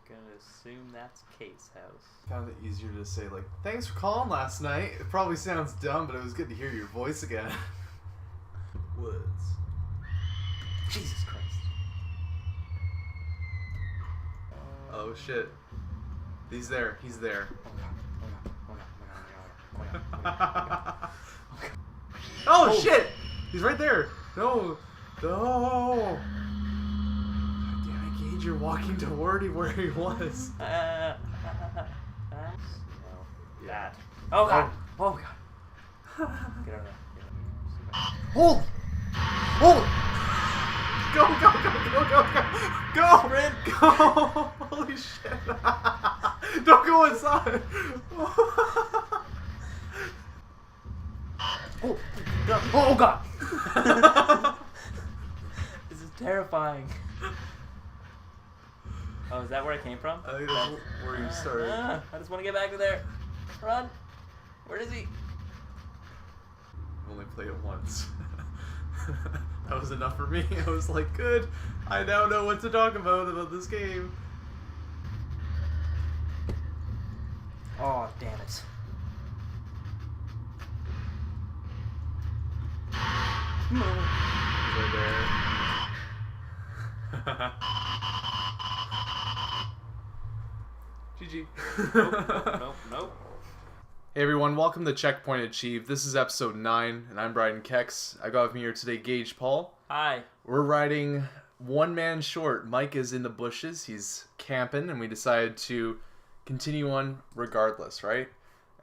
gonna assume that's Kate's house. Found it easier to say, like, thanks for calling last night. It probably sounds dumb, but it was good to hear your voice again. Woods. Jesus Christ. Oh shit. He's there. He's there. Oh shit! He's right there. No. No. God damn it, Gage, you're walking toward where he was. No. That. Oh god. Oh god. Get over there. Hold! Hold! Go, go, go, go, go, go! Go! Sprint! Go! Holy shit! Don't go inside! Oh god! Oh god! This is terrifying. Oh, is that where I came from? I think that's where you started. I just want to get back to there. Run! Where is he? Only played it once. That was enough for me. I was like, good. I now know what to talk about this game. Oh, damn it. Right there. GG. Nope. Hey everyone, welcome to Checkpoint Achieved. This is episode 9, and I'm Bryden and Keks. I got with me here today Gage Paul. Hi. We're riding one man short. Mike is in the bushes. He's camping, and we decided to continue on regardless, right?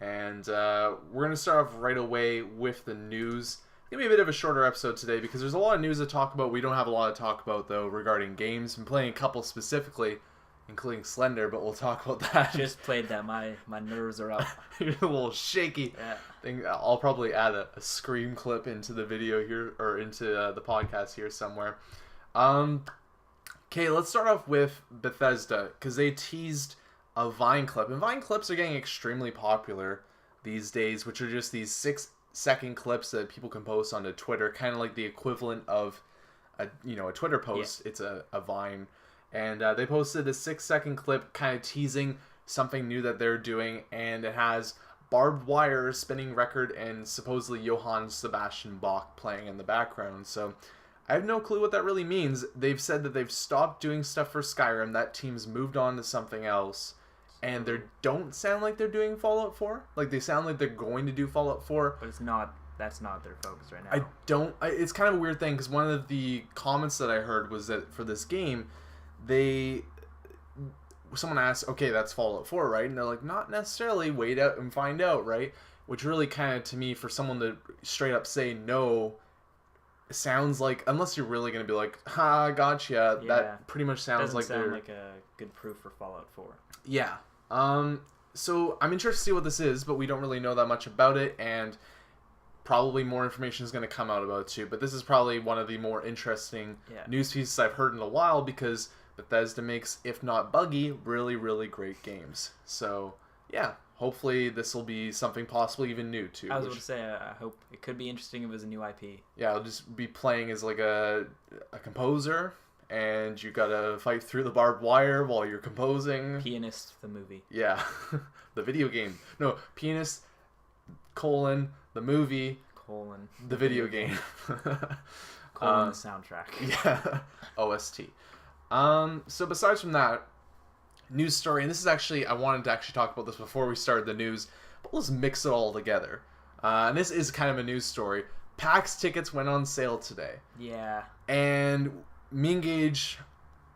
And we're going to start off right away with the news. It's going to be a bit of a shorter episode today because there's a lot of news to talk about. We don't have a lot to talk about, though, regarding games. I'm playing a couple specifically, including Slender, but we'll talk about that. Just played that. My nerves are up. You're a little shaky. Yeah. I'll probably add a scream clip into the video here, or into the podcast here somewhere. Okay, let's start off with Bethesda, because they teased a Vine clip. And Vine clips are getting extremely popular these days, which are just these 6-second clips that people can post onto Twitter, kind of like the equivalent of a Twitter post. Yeah. It's a Vine. And they posted a 6-second clip kind of teasing something new that they're doing, and it has Barbed Wire, Spinning Record, and supposedly Johann Sebastian Bach playing in the background. So I have no clue what that really means. They've said that they've stopped doing stuff for Skyrim, that team's moved on to something else, and they don't sound like they're doing Fallout 4. Like, they sound like they're going to do Fallout 4. But that's not their focus right now. It's kind of a weird thing, because one of the comments that I heard was that for this game, someone asked, okay, that's Fallout 4, right? And they're like, not necessarily, wait out and find out, right? Which really kind of, to me, for someone to straight up say no, sounds like, unless you're really going to be like, ha, gotcha, yeah, that pretty much sounds like doesn't sound like a good proof for Fallout 4. Yeah. So I'm interested to see what this is, but we don't really know that much about it, and probably more information is going to come out about it too. But this is probably one of the more interesting news pieces I've heard in a while, because Bethesda makes, if not buggy, really, really great games. So, yeah, hopefully this will be something possibly even new, too. I was going to say, I hope it could be interesting if it was a new IP. Yeah, I'll just be playing as, like, a composer, and you gotta fight through the barbed wire while you're composing. Pianist, the movie. Yeah, the video game. No, Pianist, the movie, the video game. The soundtrack. Yeah, OST. So besides from that, news story, and this is actually, I wanted to actually talk about this before we started the news, but let's mix it all together. And this is kind of a news story. PAX tickets went on sale today. Yeah. And me and Gage,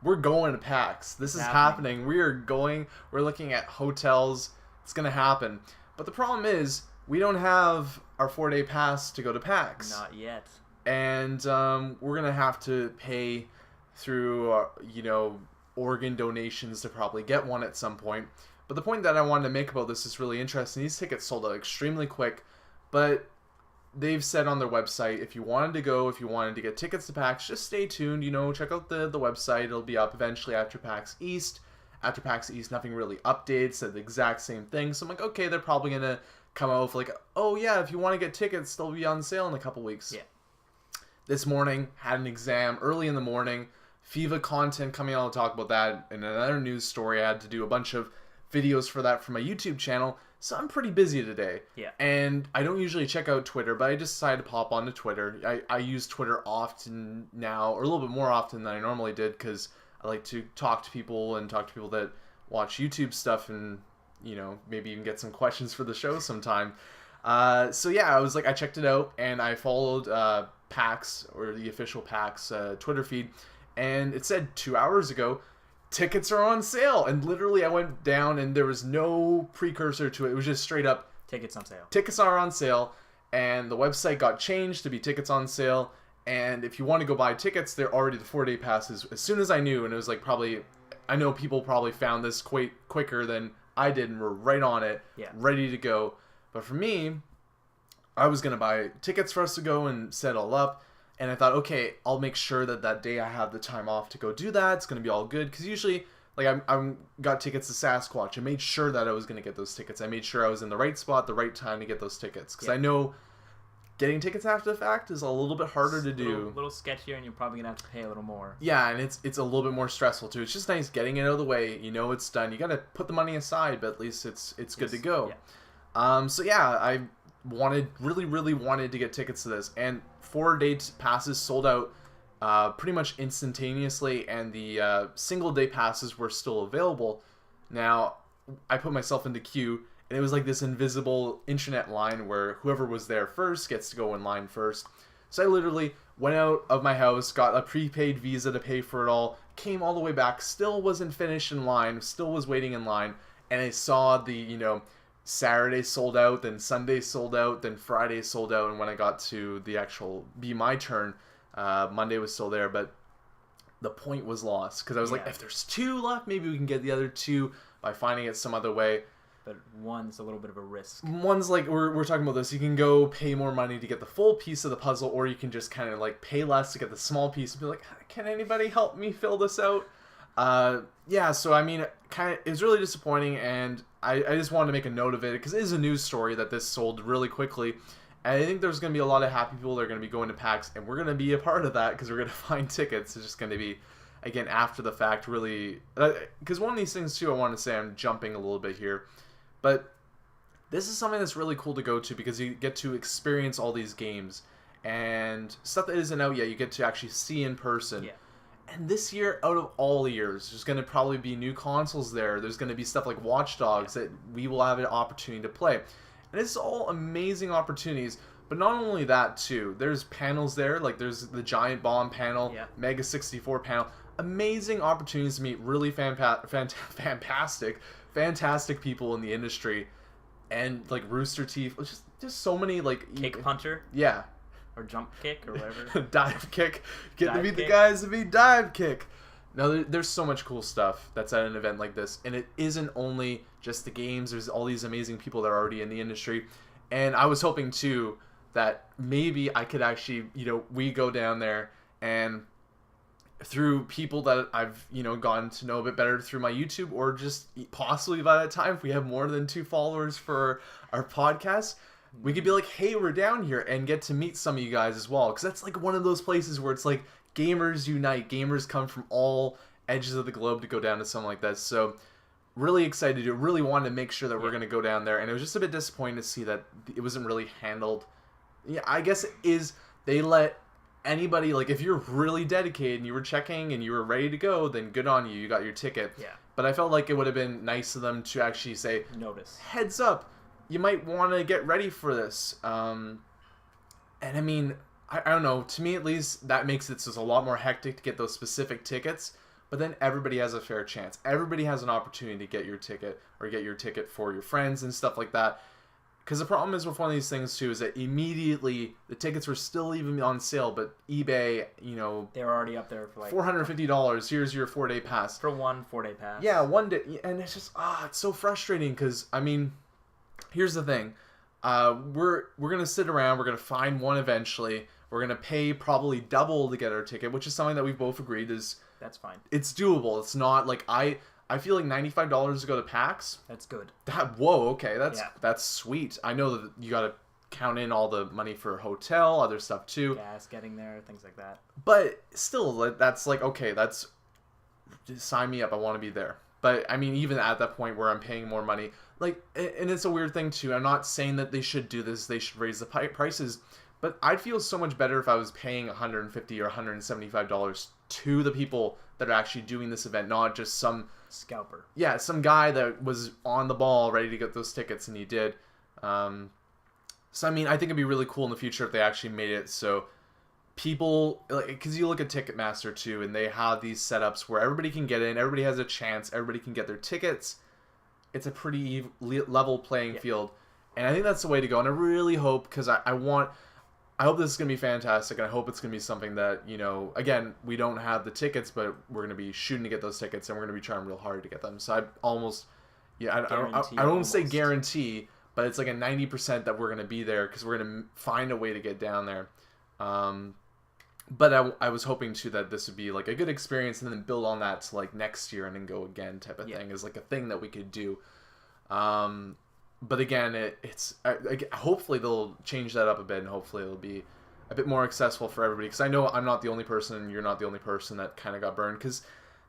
we're going to PAX. This is happening. We're looking at hotels. It's going to happen. But the problem is, we don't have our 4-day pass to go to PAX. Not yet. And we're going to have to pay through, organ donations to probably get one at some point. But the point that I wanted to make about this is really interesting. These tickets sold out extremely quick, but they've said on their website, if you wanted to get tickets to PAX, just stay tuned, check out the website. It'll be up eventually after PAX East. After PAX East, nothing really updates, said the exact same thing. So I'm like, okay, they're probably going to come out with like, oh yeah, if you want to get tickets, they'll be on sale in a couple weeks. Yeah. This morning, had an exam early in the morning, FIFA content coming out. I'll talk about that in another news story. I had to do a bunch of videos for that for my YouTube channel. So I'm pretty busy today. Yeah. And I don't usually check out Twitter, but I just decided to pop onto Twitter. I use Twitter often now, or a little bit more often than I normally did, because I like to talk to people and talk to people that watch YouTube stuff and, you know, maybe even get some questions for the show sometime. So yeah, I checked it out and I followed PAX, or the official PAX Twitter feed, and it said 2 hours ago, tickets are on sale. And literally I went down and there was no precursor to it. It was just straight up Tickets on sale. Tickets are on sale, and the website got changed to be tickets on sale. And if you want to go buy tickets, they're already the 4-day passes. As soon as I knew, and it was like probably, I know people probably found this quite quicker than I did and were right on it, ready to go. But for me, I was going to buy tickets for us to go and set all up. And I thought, okay, I'll make sure that day I have the time off to go do that. It's going to be all good. Because usually, like, I got tickets to Sasquatch. I made sure that I was going to get those tickets. I made sure I was in the right spot, the right time to get those tickets. Because I know getting tickets after the fact is a little bit harder to do. A little sketchier, and you're probably going to have to pay a little more. Yeah, and it's a little bit more stressful, too. It's just nice getting it out of the way. You know it's done. You got to put the money aside, but at least it's good to go. Yeah. So, yeah, I really wanted to get tickets to this. And 4-day passes sold out pretty much instantaneously, and the single-day passes were still available. Now, I put myself into queue, and it was like this invisible internet line where whoever was there first gets to go in line first. So I literally went out of my house, got a prepaid Visa to pay for it all, came all the way back, still wasn't finished in line, still was waiting in line, and I saw the, you know, Saturday sold out, then Sunday sold out, then Friday sold out, and when I got to the actual Be My Turn, Monday was still there, but the point was lost, because I was like, if there's 2 left, maybe we can get the other 2 by finding it some other way. But one's a little bit of a risk. One's like, we're talking about this, you can go pay more money to get the full piece of the puzzle, or you can just kind of like pay less to get the small piece and be like, can anybody help me fill this out? Yeah, so I mean, it was really disappointing, and I just wanted to make a note of it, because it is a news story that this sold really quickly, and I think there's going to be a lot of happy people that are going to be going to PAX, and we're going to be a part of that, because we're going to find tickets. It's just going to be, again, after the fact, really, because one of these things, too, I want to say, I'm jumping a little bit here, but this is something that's really cool to go to, because you get to experience all these games, and stuff that isn't out yet, you get to actually see in person. Yeah. And this year, out of all years, there's going to probably be new consoles there. There's going to be stuff like Watch Dogs that we will have an opportunity to play. And it's all amazing opportunities. But not only that, too. There's panels there. Like, there's the Giant Bomb panel, Mega 64 panel. Amazing opportunities to meet really fantastic people in the industry. And, like, Rooster Teeth. Just so many, like... Kick Puncher? Yeah. Or jump kick, or whatever. Dive kick. Get to meet the guys to be dive kick. No, there's so much cool stuff that's at an event like this. And it isn't only just the games. There's all these amazing people that are already in the industry. And I was hoping, too, that maybe I could actually, you know, we go down there and through people that I've, you know, gotten to know a bit better through my YouTube, or just possibly by that time, if we have more than 2 followers for our podcast, we could be like, hey, we're down here, and get to meet some of you guys as well. Because that's like one of those places where it's like gamers unite. Gamers come from all edges of the globe to go down to something like that. So really excited to do it. Really wanted to make sure that we're going to go down there. And it was just a bit disappointing to see that it wasn't really handled. Yeah, I guess it is. They let anybody, like, if you're really dedicated and you were checking and you were ready to go, then good on you. You got your ticket. Yeah. But I felt like it would have been nice of them to actually say, notice. Heads up. You might want to get ready for this. And I mean, I don't know. To me, at least, that makes it just a lot more hectic to get those specific tickets. But then everybody has a fair chance. Everybody has an opportunity to get your ticket, or get your ticket for your friends and stuff like that. Because the problem is with one of these things, too, is that immediately the tickets were still even on sale, but eBay, you know... They were already up there for like... $450. Here's your 4-day pass. For one 4-day pass. Yeah, 1 day. And it's just, it's so frustrating because, I mean... Here's the thing, we're gonna sit around. We're gonna find one eventually. We're gonna pay probably double to get our ticket, which is something that we've both agreed is that's fine. It's doable. It's not like I feel like $95 to go to PAX. That's good. Whoa, okay, that's sweet. I know that you gotta count in all the money for hotel, other stuff too. Gas getting there, things like that. But still, that's like, okay, that's sign me up. I want to be there. But I mean, even at that point where I'm paying more money, like, and it's a weird thing too. I'm not saying that they should do this. They should raise the prices. But I'd feel so much better if I was paying $150 or $175 to the people that are actually doing this event, not just some scalper. Yeah, some guy that was on the ball ready to get those tickets, and he did. So I mean, I think it'd be really cool in the future if they actually made it so people, like, because you look at Ticketmaster too, and they have these setups where everybody can get in, everybody has a chance, everybody can get their tickets. It's a pretty level playing field, and I think that's the way to go. And I really hope, because I hope this is going to be fantastic, and I hope it's going to be something that, you know, again, we don't have the tickets, but we're going to be shooting to get those tickets, and we're going to be trying real hard to get them. So I almost, I don't say guarantee, but it's like a 90% that we're going to be there, because we're going to find a way to get down there. But I was hoping, too, that this would be, like, a good experience, and then build on that to, like, next year and then go again type of thing, is like a thing that we could do. But again, it's hopefully they'll change that up a bit, and hopefully it'll be a bit more accessible for everybody. Because I know I'm not the only person, and you're not the only person that kind of got burned. Because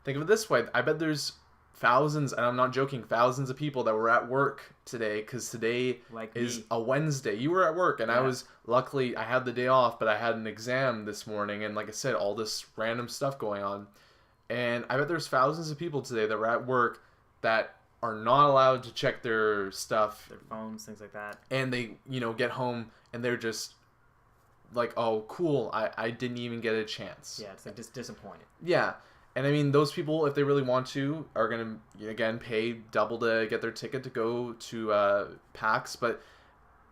think of it this way, I bet there's thousands, and I'm not joking, thousands of people that were at work today, because today is a Wednesday. You were at work, and luckily I had the day off, but I had an exam this morning, and like I said, all this random stuff going on. And I bet there's thousands of people today that were at work that are not allowed to check their stuff, their phones, things like that, and they, you know, get home and they're just like, oh cool, I didn't even get a chance. Yeah, it's like just disappointed. Yeah. And I mean, those people, if they really want to, are gonna, again, pay double to get their ticket to go to PAX. But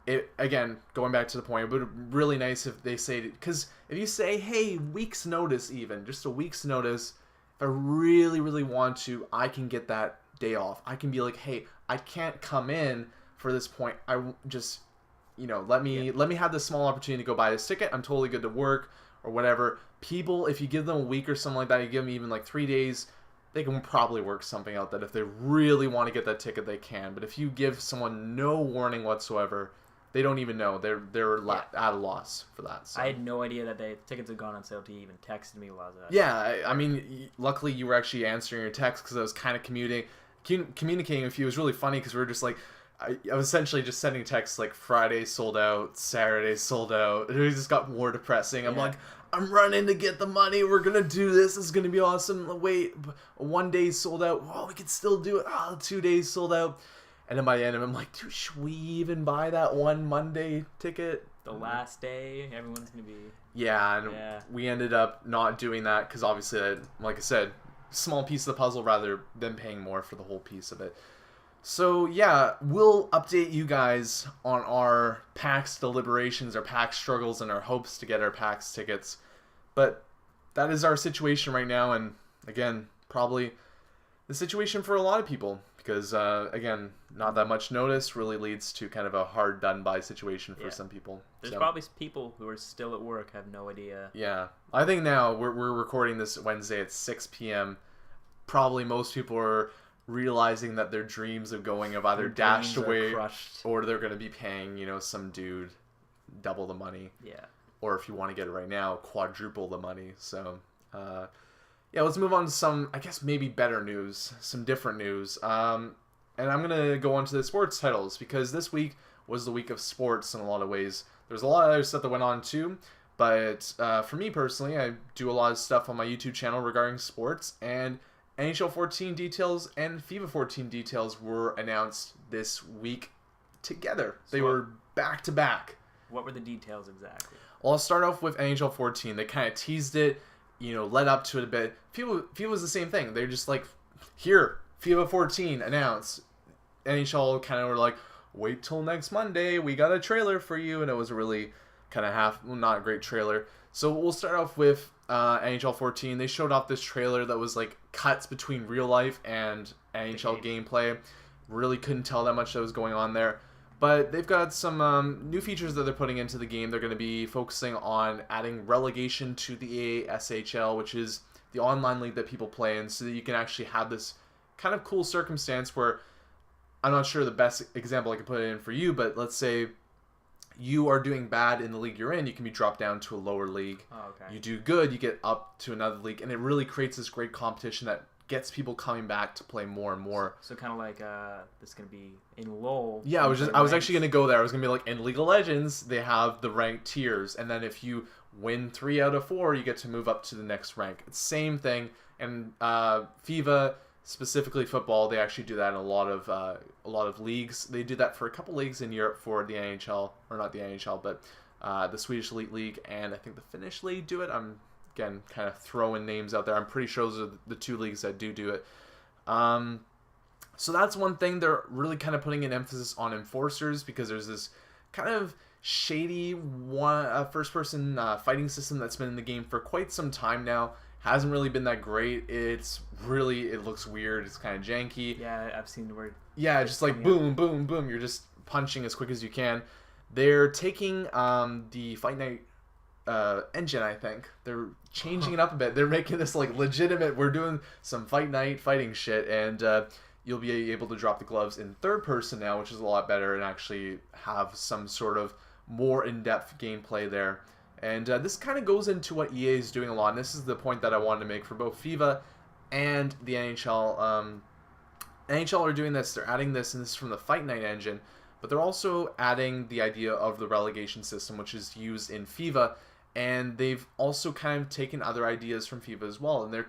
it, again, going back to the point, it would be really nice if they say, because if you say, hey, week's notice, even just a week's notice, if I really, really want to, I can get that day off. I can be like, hey, I can't come in for this point. I just, you know, let me have this small opportunity to go buy this ticket. I'm totally good to work or whatever. People, if you give them a week or something like that, you give them even like 3 days, they can probably work something out that if they really want to get that ticket, they can. But if you give someone no warning whatsoever, they don't even know. They're at a loss for that. So. I had no idea that the tickets had gone on sale. He even texted me while I was at. Yeah, I mean, luckily you were actually answering your text, because I was kind of communicating with you. It was really funny because we were just like, I was essentially just sending texts like Friday sold out, Saturday sold out. It just got more depressing. I'm like, I'm running to get the money. We're going to do this. This is going to be awesome. Wait, 1 day sold out. Oh, we can still do it. 2 days sold out. And then by the end, I'm like, dude, should we even buy that one Monday ticket? The last day, everyone's going to be... Yeah, and we ended up not doing that because obviously, like I said, small piece of the puzzle rather than paying more for the whole piece of it. So yeah, we'll update you guys on our PAX deliberations, our PAX struggles, and our hopes to get our PAX tickets. But that is our situation right now, and again, probably the situation for a lot of people, because again, not that much notice really leads to kind of a hard done by situation for some people. There's probably people who are still at work, have no idea. Yeah, I think now we're recording this Wednesday at 6 p.m. Probably most people are realizing that their dreams of going have either dashed away or they're going to be paying, you know, some dude double the money. Yeah. Or if you want to get it right now, quadruple the money. So, yeah, let's move on to some, I guess, maybe better news, some different news. And I'm going to go on to the sports titles because this week was the week of sports in a lot of ways. There's a lot of other stuff that went on too. But for me personally, I do a lot of stuff on my YouTube channel regarding sports, and NHL 14 details and FIFA 14 details were announced this week together. They were back to back. What were the details exactly? Well, I'll start off with NHL 14. They kind of teased it, you know, led up to it a bit. FIFA was the same thing. They're just like, here, FIFA 14 announced. NHL kind of were like, wait till next Monday. We got a trailer for you. And it was a really kind of not a great trailer. So we'll start off with NHL 14. They showed off this trailer that was like cuts between real life and NHL gameplay. Really couldn't tell that much that was going on there. But they've got some new features that they're putting into the game. They're going to be focusing on adding relegation to the ASHL, which is the online league that people play in, so that you can actually have this kind of cool circumstance where, I'm not sure the best example I can put it in for you, but let's say you are doing bad in the league you're in, you can be dropped down to a lower league. Oh, okay. You do good, you get up to another league, and it really creates this great competition that gets people coming back to play more and more. So kind of like this is gonna be in LoL. Yeah, I was actually gonna go there. I was gonna be like, in League of Legends, they have the ranked tiers, and then if you win 3 out of 4, you get to move up to the next rank. It's same thing, and FIFA, specifically football, they actually do that in a lot of leagues. They do that for a couple leagues in Europe for the NHL, or not the NHL, but the Swedish Elite League, and I think the Finnish League do it. I'm again kind of throwing names out there. I'm pretty sure those are the 2 leagues that do it. So that's one thing. They're really kind of putting an emphasis on enforcers, because there's this kind of shady first-person fighting system that's been in the game for quite some time now. Hasn't really been that great. It looks weird. It's kind of janky. Yeah, I've seen where. Yeah, just like boom, boom, boom. You're just punching as quick as you can. They're taking the Fight Night engine, I think. They're changing it up a bit. They're making this like legitimate. We're doing some Fight Night fighting shit, and you'll be able to drop the gloves in third person now, which is a lot better, and actually have some sort of more in-depth gameplay there. And this kind of goes into what EA is doing a lot, and this is the point that I wanted to make for both FIFA and the NHL. NHL are doing this. They're adding this, and this is from the Fight Night engine, but they're also adding the idea of the relegation system, which is used in FIFA, and they've also kind of taken other ideas from FIFA as well, and they're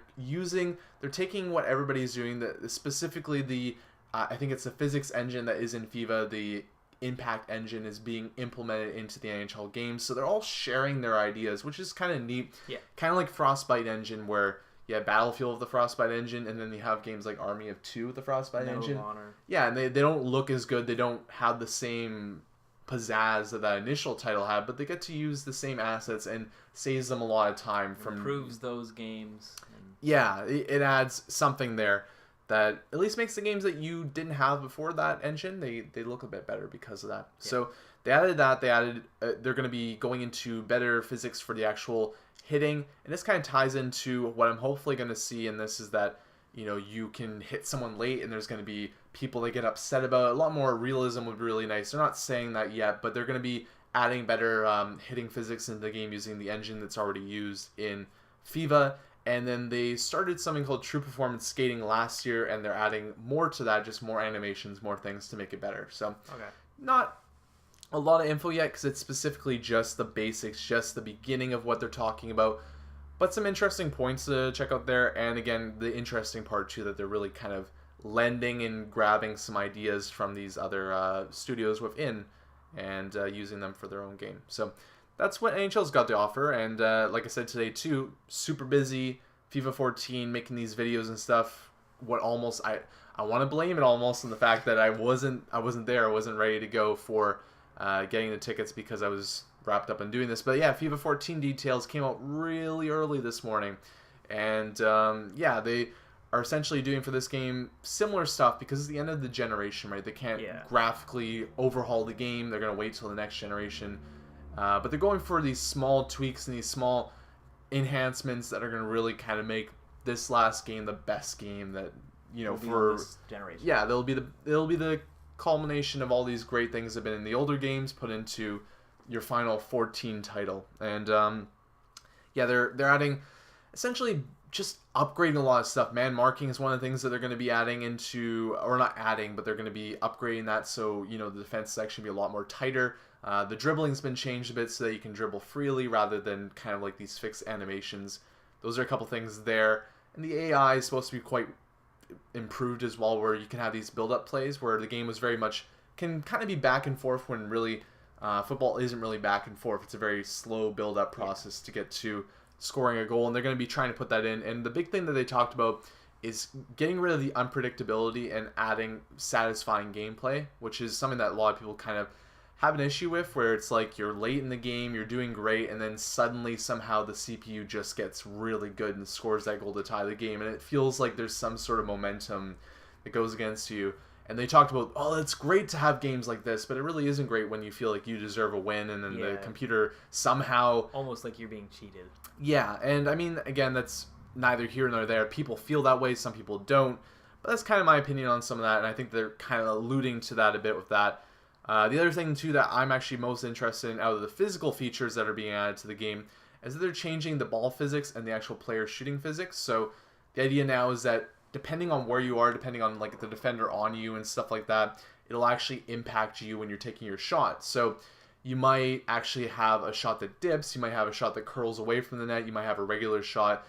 taking what everybody's doing, specifically the I think it's the physics engine that is in FIFA, the impact engine is being implemented into the NHL games, so they're all sharing their ideas, which is kind of neat. Yeah. Kind of like Frostbite engine, where you have Battlefield with the Frostbite engine, and then you have games like Army of Two with the Frostbite engine. Honor. Yeah, and they don't look as good. They don't have the same pizzazz that initial title had, but they get to use the same assets, and saves them a lot of time from improves those games. Yeah, it adds something there that at least makes the games that you didn't have before that engine, they look a bit better because of that. Yeah. So they added that. They're going to be going into better physics for the actual hitting, and this kind of ties into what I'm hopefully going to see in this, is that you can hit someone late, and there's going to be people that get upset about it. A lot more realism would be really nice. They're not saying that yet, but they're going to be adding better hitting physics into the game using the engine that's already used in FIFA. And then they started something called True Performance Skating last year, and they're adding more to that, just more animations, more things to make it better. So not a lot of info yet, because it's specifically just the basics, just the beginning of what they're talking about. But some interesting points to check out there. And again, the interesting part too, that they're really kind of lending and grabbing some ideas from these other studios within, and using them for their own game. So that's what NHL's got to offer, and like I said today too, super busy. FIFA 14, making these videos and stuff. What almost I want to blame it almost on the fact that I wasn't there. I wasn't ready to go for getting the tickets, because I was wrapped up in doing this. But yeah, FIFA 14 details came out really early this morning, and yeah, they are essentially doing for this game similar stuff, because it's the end of the generation, right? They can't graphically overhaul the game. They're gonna wait till the next generation. But they're going for these small tweaks and these small enhancements that are going to really kind of make this last game the best game that for this generation. Yeah, it'll be the culmination of all these great things that have been in the older games put into your final 14 title. And yeah, they're adding, essentially just upgrading a lot of stuff. Man marking is one of the things that they're going to be adding into, or not adding, but they're going to be upgrading that, so the defense section be a lot more tighter. The dribbling's been changed a bit so that you can dribble freely rather than kind of like these fixed animations. Those are a couple things there. And the AI is supposed to be quite improved as well, where you can have these build-up plays where the game was very much, can kind of be back and forth, when really football isn't really back and forth. It's a very slow build-up process to get to scoring a goal, and they're going to be trying to put that in. And the big thing that they talked about is getting rid of the unpredictability and adding satisfying gameplay, which is something that a lot of people kind of have an issue with, where it's like you're late in the game, you're doing great, and then suddenly somehow the CPU just gets really good and scores that goal to tie the game, and it feels like there's some sort of momentum that goes against you. And they talked about, oh, it's great to have games like this, but it really isn't great when you feel like you deserve a win, and then the computer somehow... almost like you're being cheated. Yeah, and I mean, again, that's neither here nor there. People feel that way, some people don't, but that's kind of my opinion on some of that, and I think they're kind of alluding to that a bit with that. The other thing, too, that I'm actually most interested in out of the physical features that are being added to the game is that they're changing the ball physics and the actual player shooting physics. So the idea now is that depending on where you are, depending on like the defender on you and stuff like that, it'll actually impact you when you're taking your shot. So you might actually have a shot that dips, you might have a shot that curls away from the net, you might have a regular shot.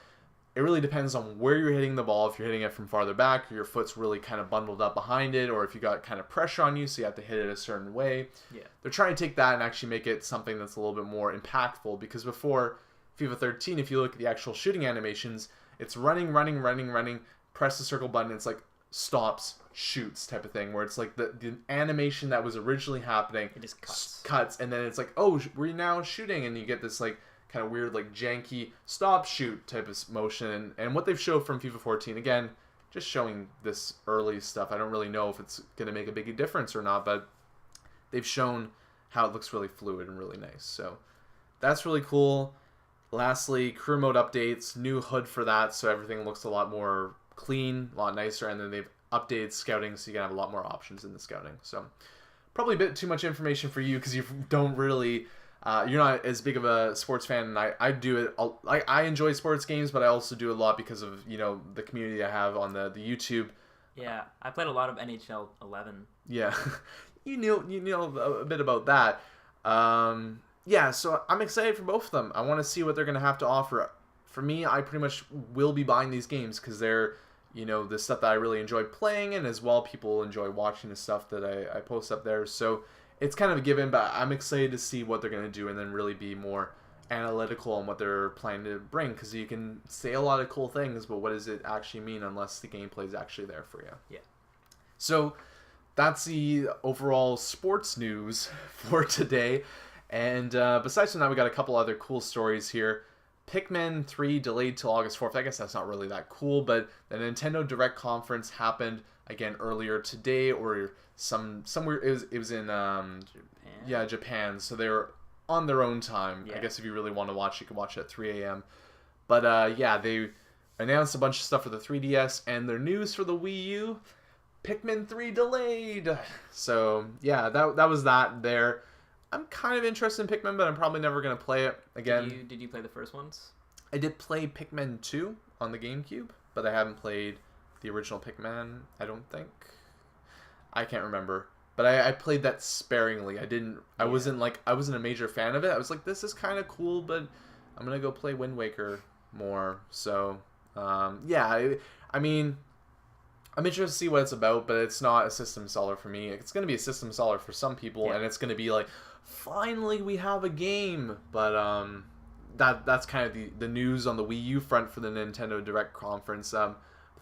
It really depends on where you're hitting the ball. If you're hitting it from farther back, or your foot's really kind of bundled up behind it, or if you got kind of pressure on you, so you have to hit it a certain way. Yeah. They're trying to take that and actually make it something that's a little bit more impactful, because before FIFA 13, if you look at the actual shooting animations, it's running, press the circle button, it's like stops, shoots type of thing, where it's like the animation that was originally happening, it just cuts, and then it's like, oh, we're now shooting, and you get this like kind of weird like janky stop shoot type of motion. And what they've showed from FIFA 14, again, just showing this early stuff, I don't really know if it's going to make a big difference or not, but they've shown how it looks really fluid and really nice, so that's really cool. Lastly, career mode updates, new HUD for that, so everything looks a lot more clean, a lot nicer, and then they've updated scouting, so you can have a lot more options in the scouting. So probably a bit too much information for you, because you don't really, you're not as big of a sports fan, and I do it, I enjoy sports games, but I also do a lot because of, you know, the community I have on the YouTube. Yeah, I played a lot of NHL 11. Yeah, you know a bit about that. Yeah, so I'm excited for both of them. I want to see what they're going to have to offer. For me, I pretty much will be buying these games because they're, you know, the stuff that I really enjoy playing, and as well, people enjoy watching the stuff that I post up there. So it's kind of a given, but I'm excited to see what they're going to do and then really be more analytical on what they're planning to bring, because you can say a lot of cool things, but what does it actually mean unless the gameplay is actually there for you? Yeah. So that's the overall sports news for today. And besides from that, we got a couple other cool stories here. Pikmin 3 delayed till August 4th. I guess that's not really that cool, but the Nintendo Direct conference happened again earlier today, or somewhere it was in Japan. Yeah, Japan. So they're on their own time. Yeah. I guess if you really want to watch, you can watch it at 3 a.m. But yeah, they announced a bunch of stuff for the 3DS, and their news for the Wii U, Pikmin 3 delayed. So yeah, that was that there. I'm kind of interested in Pikmin, but I'm probably never going to play it again. Did you play the first ones? I did play Pikmin 2 on the GameCube, but I haven't played the original Pikmin, I don't think. I can't remember. But I played that sparingly. I wasn't a major fan of it. I was like, this is kind of cool, but I'm going to go play Wind Waker more. So, yeah, I mean, I'm interested to see what it's about, but it's not a system seller for me. It's going to be a system seller for some people, yeah. And it's going to be like, finally we have a game. But that's kind of the news on the Wii U front for the Nintendo Direct conference.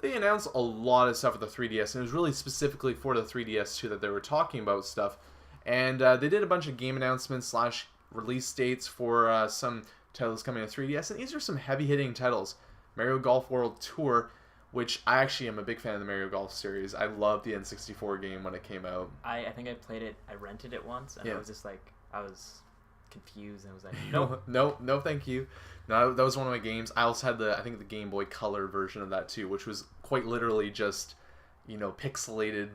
They announced a lot of stuff with the 3DS, and it was really specifically for the 3DS too that they were talking about stuff. And they did a bunch of game announcements / release dates for some titles coming to 3DS, and these are some heavy-hitting titles. Mario Golf World Tour, which I actually am a big fan of the Mario Golf series. I loved the N64 game when it came out. I think I played it. I rented it once, and I was just like, I was confused, and I was like, nope. no, thank you. No, that was one of my games. I also had I think the Game Boy Color version of that too, which was quite literally just, you know, pixelated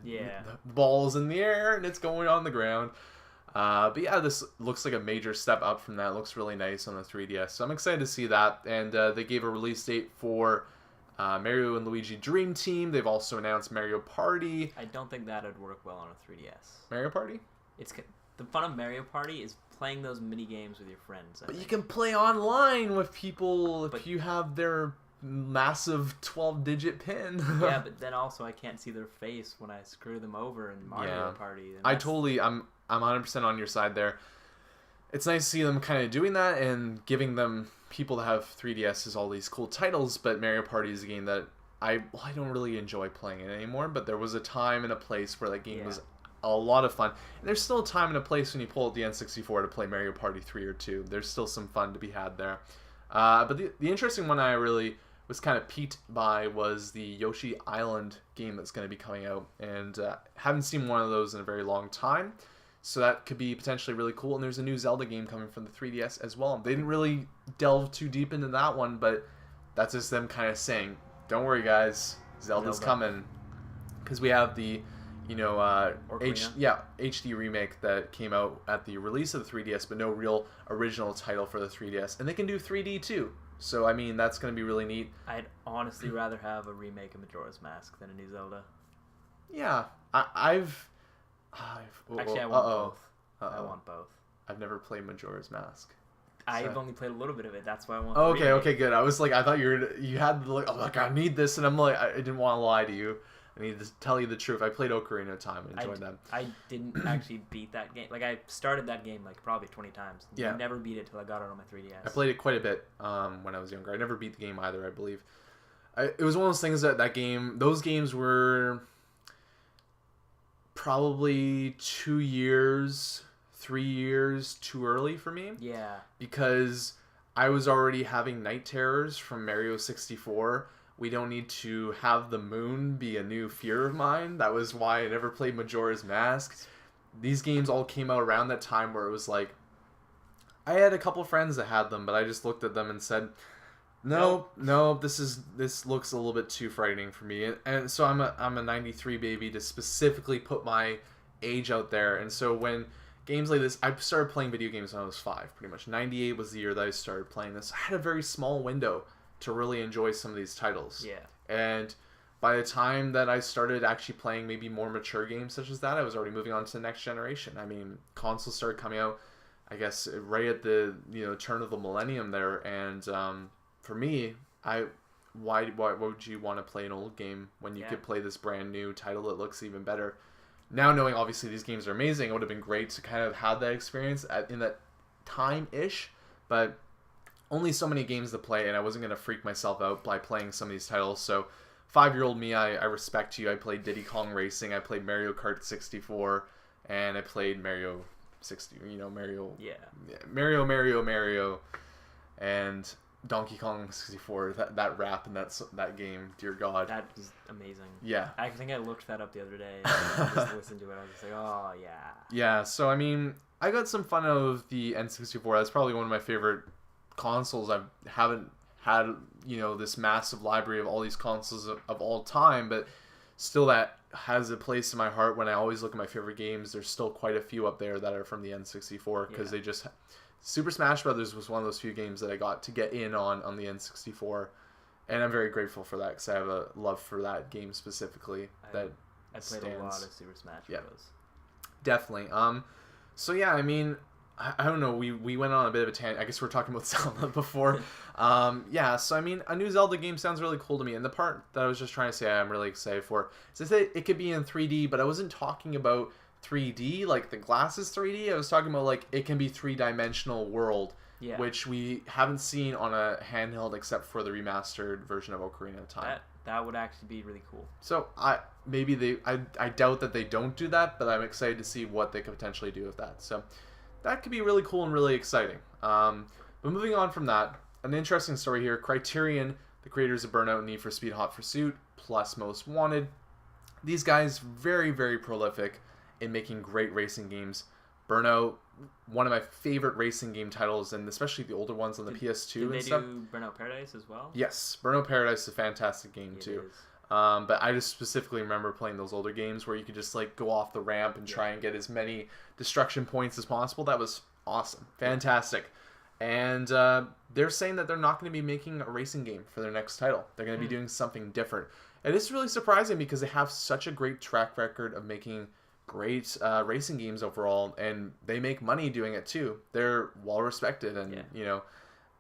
balls in the air and it's going on the ground. But yeah, this looks like a major step up from that. It looks really nice on the 3DS, so I'm excited to see that. And they gave a release date for Mario and Luigi Dream Team. They've also announced Mario Party. I don't think that would work well on a 3DS. Mario Party? The fun of Mario Party is playing those mini games with your friends. But you can play online with people if you have their massive 12-digit pin. Yeah, but then also I can't see their face when I screw them over in Mario Party. I'm 100% on your side there. It's nice to see them kind of doing that and giving them people that have 3DSs all these cool titles, but Mario Party is a game that I don't really enjoy playing it anymore, but there was a time and a place where that game was a lot of fun. And there's still a time and a place when you pull out the N64 to play Mario Party 3 or 2. There's still some fun to be had there. But the interesting one I really was kind of piqued by was the Yoshi Island game that's going to be coming out. And haven't seen one of those in a very long time. So that could be potentially really cool. And there's a new Zelda game coming from the 3DS as well. They didn't really delve too deep into that one, but that's just them kind of saying, don't worry guys, Zelda's coming. Because we have the HD remake that came out at the release of the 3DS, but no real original title for the 3DS. And they can do 3D too. So, I mean, that's going to be really neat. I'd honestly rather have a remake of Majora's Mask than a new Zelda. Yeah. Actually, I want both. I want both. I've never played Majora's Mask. I've only played a little bit of it. That's why I want. Okay, good. I was like, I thought you had like, oh my god, I need this, and I'm like, I didn't want to lie to you. I need to tell you the truth. I played Ocarina of Time and enjoyed that. I didn't actually beat that game. Like, I started that game like probably 20 times. Yeah. I never beat it till I got it on my 3DS. I played it quite a bit when I was younger. I never beat the game either, I believe. It was one of those things those games were probably 2 years, 3 years too early for me. Yeah. Because I was already having night terrors from Mario 64. We don't need to have the moon be a new fear of mine. That was why I never played Majora's Mask. These games all came out around that time where it was like, I had a couple friends that had them, but I just looked at them and said, no, this looks a little bit too frightening for me. And so I'm a 93 baby to specifically put my age out there. And so when games like this, I started playing video games when I was 5, pretty much. 98 was the year that I started playing this. I had a very small window to really enjoy some of these titles. Yeah. And by the time that I started actually playing maybe more mature games such as that, I was already moving on to the next generation. I mean, consoles started coming out, I guess, right at the turn of the millennium there. And for me, why would you want to play an old game when you could play this brand new title that looks even better? Now knowing obviously these games are amazing, it would have been great to kind of have that experience in that time-ish, but only so many games to play, and I wasn't going to freak myself out by playing some of these titles. So 5-year-old me, I respect you. I played Diddy Kong Racing, I played Mario Kart 64, and I played Mario 60, Mario, and Donkey Kong 64. That rap and that game, dear God. That was amazing. Yeah. I think I looked that up the other day and just listened to it. I was just like, oh, yeah. Yeah, so I mean, I got some fun out of the N64. That's probably one of my favorite consoles. I haven't had this massive library of all these consoles of all time, but still that has a place in my heart. When I always look at my favorite games, there's still quite a few up there that are from the N64 because they just Super Smash Brothers was one of those few games that I got to get in on the N64, and I'm very grateful for that because I have a love for that game specifically. I played a lot of Super Smash Bros. Definitely. So yeah, I mean, I don't know, we went on a bit of a tangent. I guess we're talking about Zelda before. Yeah, so I mean, a new Zelda game sounds really cool to me. And the part that I was just trying to say I'm really excited for is that it could be in 3D, but I wasn't talking about 3D, like the glass is 3D. I was talking about like it can be 3-dimensional world, which we haven't seen on a handheld except for the remastered version of Ocarina of Time. That would actually be really cool. So I doubt that they don't do that, but I'm excited to see what they could potentially do with that. So that could be really cool and really exciting. But moving on from that, an interesting story here. Criterion, the creators of Burnout and Need for Speed Hot Pursuit, plus Most Wanted. These guys, very, very prolific in making great racing games. Burnout, one of my favorite racing game titles, and especially the older ones on the PS2 and stuff. Did they do Burnout Paradise as well? Yes, Burnout Paradise is a fantastic game too. But I just specifically remember playing those older games where you could just like go off the ramp and try and get as many destruction points as possible. That was awesome. Fantastic. And they're saying that they're not going to be making a racing game for their next title. They're going to be doing something different. And it's really surprising because they have such a great track record of making great racing games overall, and they make money doing it too. They're well respected, and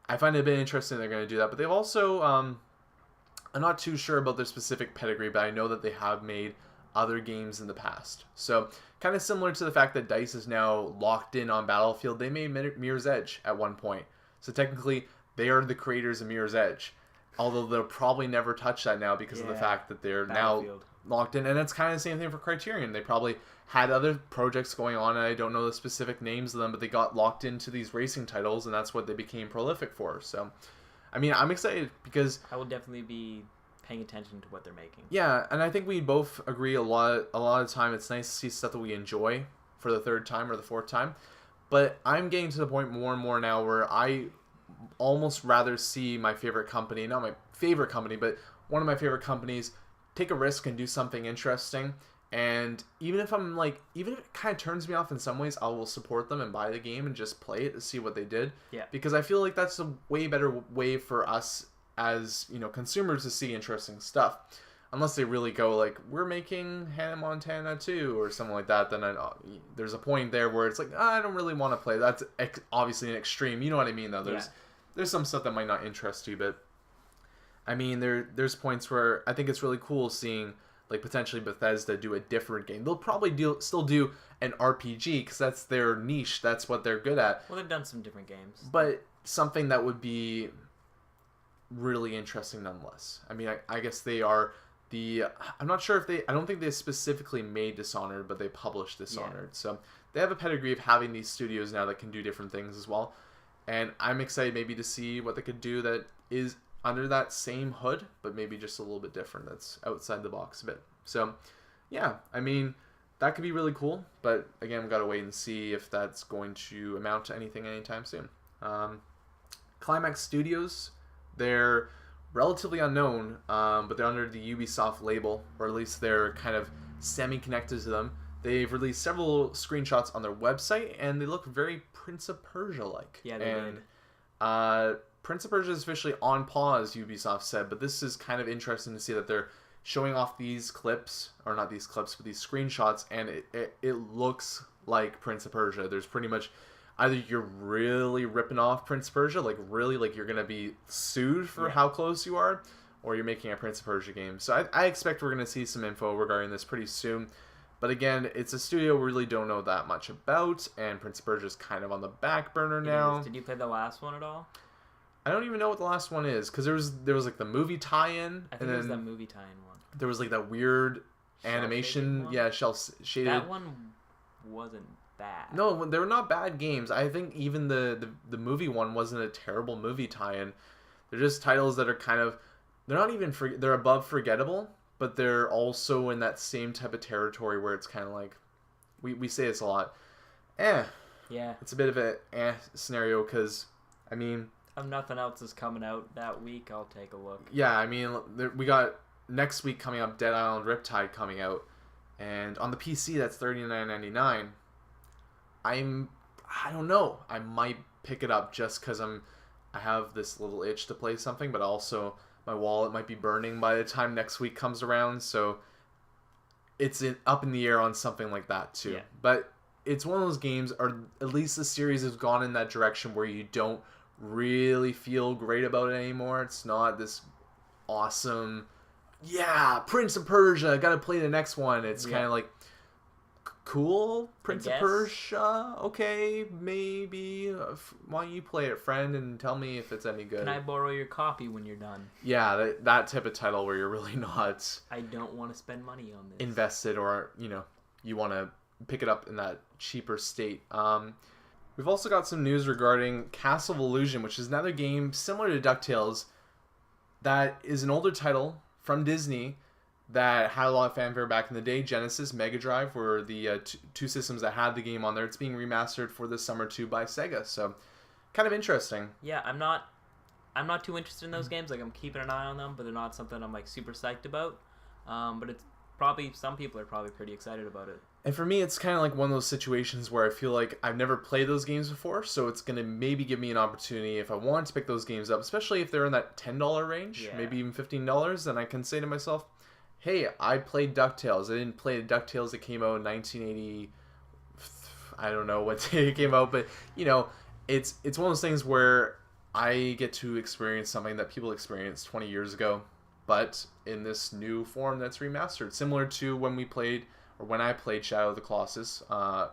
I find it a bit interesting they're going to do that. But they've also I'm not too sure about their specific pedigree, but I know that they have made other games in the past. So kind of similar to the fact that DICE is now locked in on Battlefield. They made Mirror's Edge at one point, so technically they are the creators of Mirror's Edge, although they'll probably never touch that now because of the fact that they're now locked in. And it's kind of the same thing for Criterion. They probably had other projects going on, and I don't know the specific names of them, but they got locked into these racing titles, and that's what they became prolific for. So I mean, I'm excited because I will definitely be paying attention to what they're making. Yeah, and I think we both agree a lot of the time it's nice to see stuff that we enjoy for the third time or the fourth time. But I'm getting to the point more and more now where I almost rather see my favorite company, not my favorite company, but one of my favorite companies, take a risk and do something interesting And even if it kind of turns me off in some ways, I will support them and buy the game and just play it to see what they did. Yeah. Because I feel like that's a way better way for us as, consumers to see interesting stuff. Unless they really go like, we're making Hannah Montana 2 or something like that, then there's a point there where it's like, I don't really want to play. That's obviously an extreme. You know what I mean, though? There's some stuff that might not interest you, but I mean, there's points where I think it's really cool seeing like potentially Bethesda do a different game. They'll probably still do an RPG because that's their niche. That's what they're good at. Well, they've done some different games. But something that would be really interesting nonetheless. I mean, I guess they are I'm not sure if I don't think they specifically made Dishonored, but they published Dishonored. Yeah. So they have a pedigree of having these studios now that can do different things as well. And I'm excited maybe to see what they could do that is under that same hood, but maybe just a little bit different. That's outside the box a bit. So, yeah, I mean, that could be really cool. But again, we've got to wait and see if that's going to amount to anything anytime soon. Climax Studios, they're relatively unknown, but they're under the Ubisoft label, or at least they're kind of semi-connected to them. They've released several screenshots on their website, and they look very Prince of Persia-like. Yeah, they did. Prince of Persia is officially on pause, Ubisoft said, but this is kind of interesting to see that they're showing off these clips, or not these clips, but these screenshots, and it looks like Prince of Persia. There's pretty much either you're really ripping off Prince of Persia, like really, like you're going to be sued for how close you are, or you're making a Prince of Persia game. So I expect we're going to see some info regarding this pretty soon. But again, it's a studio we really don't know that much about, and Prince of Persia is kind of on the back burner now. Did you play the last one at all? I don't even know what the last one is, because there was like the movie tie-in. I think it was that movie tie-in one. There was like that weird animation, shell shaded. That one wasn't bad. No, they were not bad games. I think even the movie one wasn't a terrible movie tie-in. They're just titles that are kind of, they're not even they're above forgettable, but they're also in that same type of territory where it's kind of like, we say this a lot, Yeah. It's a bit of a scenario because, I mean, if nothing else is coming out that week, I'll take a look. Yeah, I mean, we got next week coming up, Dead Island Riptide coming out, and on the PC that's $39.99. I don't know. I might pick it up just because I have this little itch to play something, but also my wallet might be burning by the time next week comes around, so it's up in the air on something like that too. Yeah. But it's one of those games, or at least the series has gone in that direction where you don't really feel great about it anymore. It's not this awesome, Prince of Persia, gotta play the next one. It's kind of like, cool, Prince of Persia, okay, maybe. Why don't you play it, friend, and tell me if it's any good. Can I borrow your copy when you're done? Yeah, that type of title where you're really not... I don't want to spend money on this. ...invested, or, you want to pick it up in that cheaper state. We've also got some news regarding Castle of Illusion, which is another game similar to DuckTales that is an older title from Disney that had a lot of fanfare back in the day. Genesis, Mega Drive were the two systems that had the game on there. It's being remastered for this summer too by Sega, so kind of interesting. Yeah, I'm not too interested in those games. Like, I'm keeping an eye on them, but they're not something I'm like super psyched about. But it's probably, some people are probably pretty excited about it. And for me, it's kind of like one of those situations where I feel like I've never played those games before, so it's going to maybe give me an opportunity if I want to pick those games up, especially if they're in that $10 range, maybe even $15, then I can say to myself, hey, I played DuckTales. I didn't play the DuckTales that came out in 1980. I don't know what day it came out, but, it's one of those things where I get to experience something that people experienced 20 years ago, but in this new form that's remastered, similar to when I played Shadow of the Colossus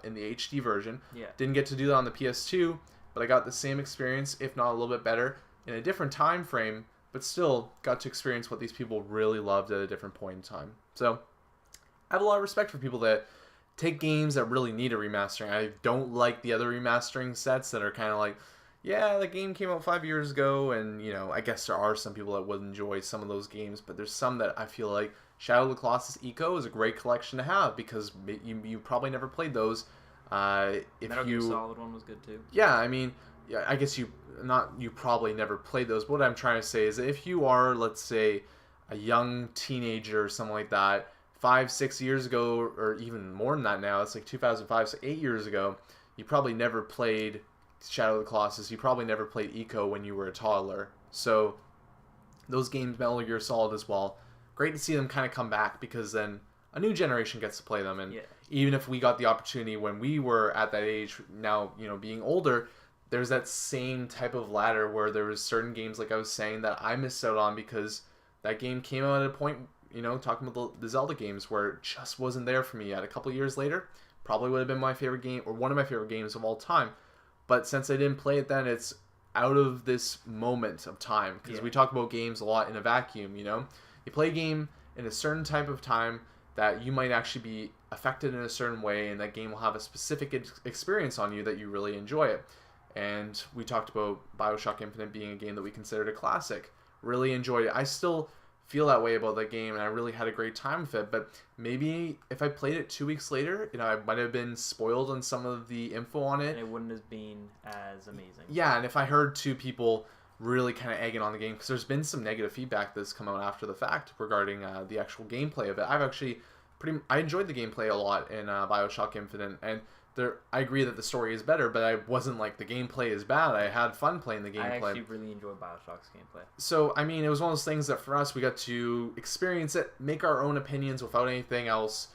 in the HD version. Yeah. Didn't get to do that on the PS2, but I got the same experience, if not a little bit better, in a different time frame, but still got to experience what these people really loved at a different point in time. So I have a lot of respect for people that take games that really need a remastering. I don't like the other remastering sets that are kind of like, the game came out 5 years ago, and, I guess there are some people that would enjoy some of those games, but there's some that I feel like Shadow of the Colossus Eco is a great collection to have, because you probably never played those. Metal Gear Solid 1 was good too. Yeah, I mean, I guess you probably never played those, but what I'm trying to say is that if you are, let's say, a young teenager or something like that, 5-6 years ago, or even more than that now, it's like 2005, so 8 years ago, you probably never played Shadow of the Colossus. You probably never played Eco when you were a toddler. So those games, Metal Gear Solid as well, great to see them kind of come back, because then a new generation gets to play them. And even if we got the opportunity when we were at that age, now, being older, there's that same type of ladder where there was certain games, like I was saying, that I missed out on because that game came out at a point, talking about the Zelda games, where it just wasn't there for me yet. A couple of years later, probably would have been my favorite game, or one of my favorite games of all time. But since I didn't play it then, it's out of this moment of time. Because we talk about games a lot in a vacuum, You play a game in a certain type of time that you might actually be affected in a certain way, and that game will have a specific experience on you that you really enjoy it. And we talked about BioShock Infinite being a game that we considered a classic. Really enjoyed it. I still feel that way about that game, and I really had a great time with it. But maybe if I played it 2 weeks later, I might have been spoiled on some of the info on it. And it wouldn't have been as amazing. Yeah, and if I heard two people really kind of egging on the game, because there's been some negative feedback that's come out after the fact regarding the actual gameplay of it. I've actually I enjoyed the gameplay a lot in BioShock Infinite, and I agree that the story is better, but I wasn't like the gameplay is bad. I had fun playing the gameplay. I actually really enjoyed BioShock's gameplay. So, I mean, it was one of those things that for us, we got to experience it, make our own opinions without anything else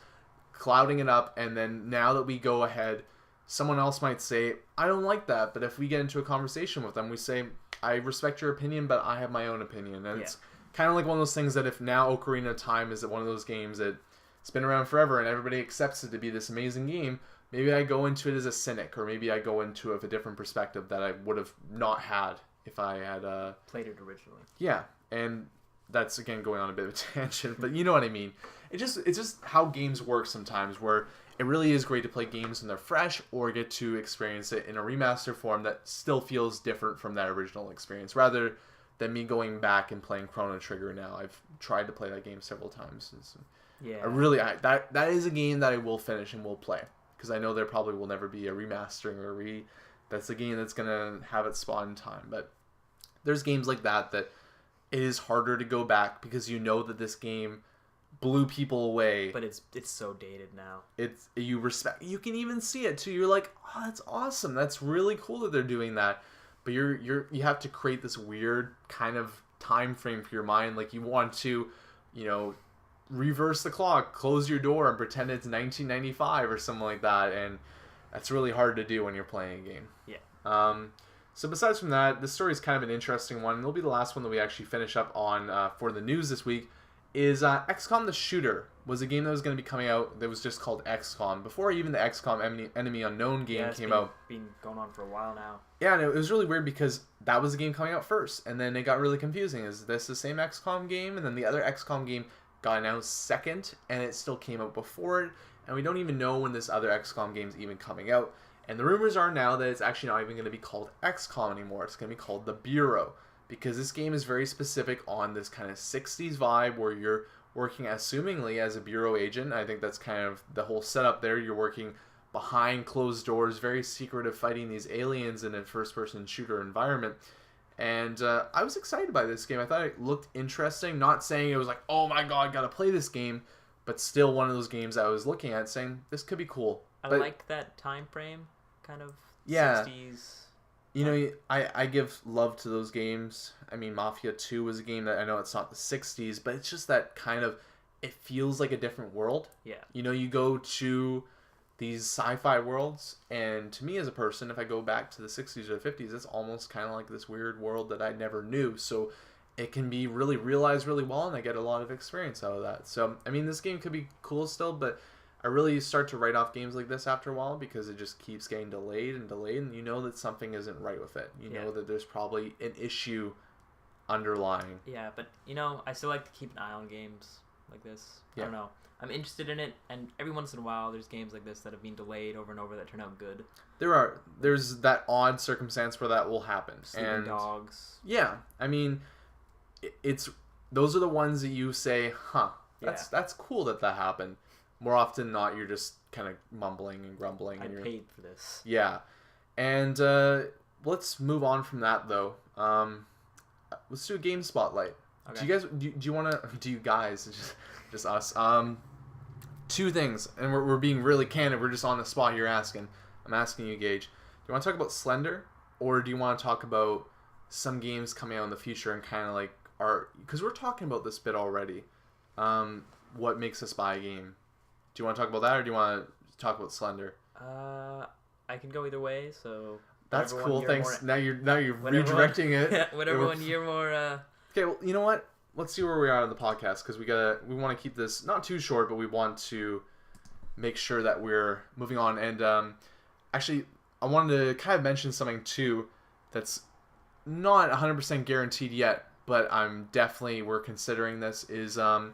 clouding it up, and then now that we go ahead, someone else might say, I don't like that, but if we get into a conversation with them, we say, I respect your opinion, but I have my own opinion. And it's kind of like one of those things that if now Ocarina of Time is one of those games that it's been around forever and everybody accepts it to be this amazing game, maybe I go into it as a cynic, or maybe I go into it with a different perspective that I would have not had if I had played it originally. Yeah, and that's again going on a bit of a tangent, but you know what I mean. It's just how games work sometimes, where it really is great to play games when they're fresh, or get to experience it in a remaster form that still feels different from that original experience, rather than me going back and playing Chrono Trigger now. I've tried to play that game several times. That is a game that I will finish and will play, because I know there probably will never be a remastering or that's a game that's going to have its spot in time. But there's games like that it is harder to go back, because you know that this game blew people away. But it's so dated now. You can even see it too. You're like, oh, that's awesome. That's really cool that they're doing that. But you have to create this weird kind of time frame for your mind. Like you want to, reverse the clock, close your door, and pretend it's 1995 or something like that, and that's really hard to do when you're playing a game. Yeah. So besides from that, this story is kind of an interesting one. It'll be the last one that we actually finish up on for the news this week. Is XCOM the Shooter was a game that was going to be coming out that was just called XCOM before even the XCOM Enemy Unknown game came out. Been going on for a while now. Yeah, and it was really weird because that was the game coming out first, and then it got really confusing. Is this the same XCOM game? And then the other XCOM game got announced second, and it still came out before it, and we don't even know when this other XCOM game is even coming out. And the rumors are now that it's actually not even going to be called XCOM anymore. It's going to be called The Bureau, because this game is very specific on this kind of 60s vibe where you're working assumingly as a bureau agent. I think that's kind of the whole setup there. You're working behind closed doors, very secretive, fighting these aliens in a first-person shooter environment. And I was excited by this game. I thought it looked interesting. Not saying it was like, oh my god, gotta play this game, but still one of those games I was looking at saying, this could be cool. I like that time frame, kind of 60s. I give love to those games. I mean, Mafia 2 was a game that I know it's not the 60s, but it's just that kind of, it feels like a different world. Yeah. You go to these sci-fi worlds, and to me as a person, if I go back to the 60s or the 50s, it's almost kind of like this weird world that I never knew. So it can be really realized really well, and I get a lot of experience out of that. So, I mean, this game could be cool still, but I really start to write off games like this after a while, because it just keeps getting delayed, and you know that something isn't right with it. You know that there's probably an issue underlying. Yeah, but, I still like to keep an eye on games like this. I don't know. I'm interested in it, and every once in a while there's games like this that have been delayed over and over that turn out good. There's that odd circumstance where that will happen. Sleeping Dogs. Yeah, I mean, those are the ones that you say, that's cool that happened. More often than not, you're just kind of mumbling and grumbling. I paid for this. Yeah, and let's move on from that though. Let's do a game spotlight. Okay. Do you guys want to? Do you guys? Just us. two things, and we're being really candid. We're just on the spot here asking. I'm asking you, Gage. Do you want to talk about Slender, or do you want to talk about some games coming out in the future and kind of like because we're talking about this bit already. What makes us buy a game? Do you want to talk about that, or do you want to talk about Slender? I can go either way. So that's cool. Thanks. Now you're redirecting it. Whatever one you're more. Okay. Well, you know what? Let's see where we are on the podcast, because we want to keep this not too short, but we want to make sure that we're moving on. And actually, I wanted to kind of mention something too that's not 100% guaranteed yet, but we're considering this, is kind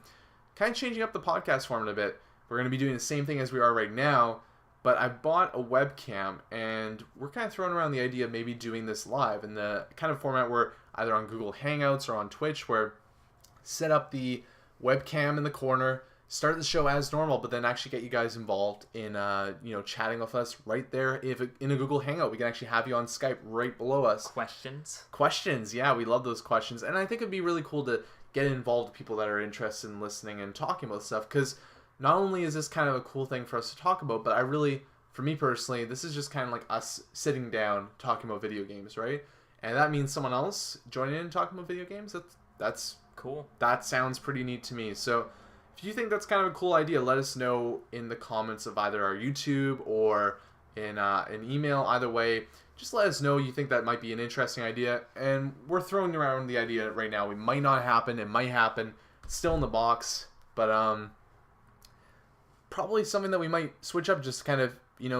of changing up the podcast format a bit. We're going to be doing the same thing as we are right now, but I bought a webcam, and we're kind of throwing around the idea of maybe doing this live in the kind of format where either on Google Hangouts or on Twitch, where set up the webcam in the corner, start the show as normal, but then actually get you guys involved in chatting with us right there. If in a Google Hangout, we can actually have you on Skype right below us. Questions, yeah, we love those questions, and I think it'd be really cool to get involved with people that are interested in listening and talking about stuff, because not only is this kind of a cool thing for us to talk about, but for me personally, this is just kind of like us sitting down talking about video games, right? And that means someone else joining in and talking about video games. That's cool. That sounds pretty neat to me. So if you think that's kind of a cool idea, let us know in the comments of either our YouTube or in an email. Either way, just let us know you think that might be an interesting idea. And we're throwing around the idea right now. It might not happen. It might happen. It's still in the box. But probably something that we might switch up, just kind of,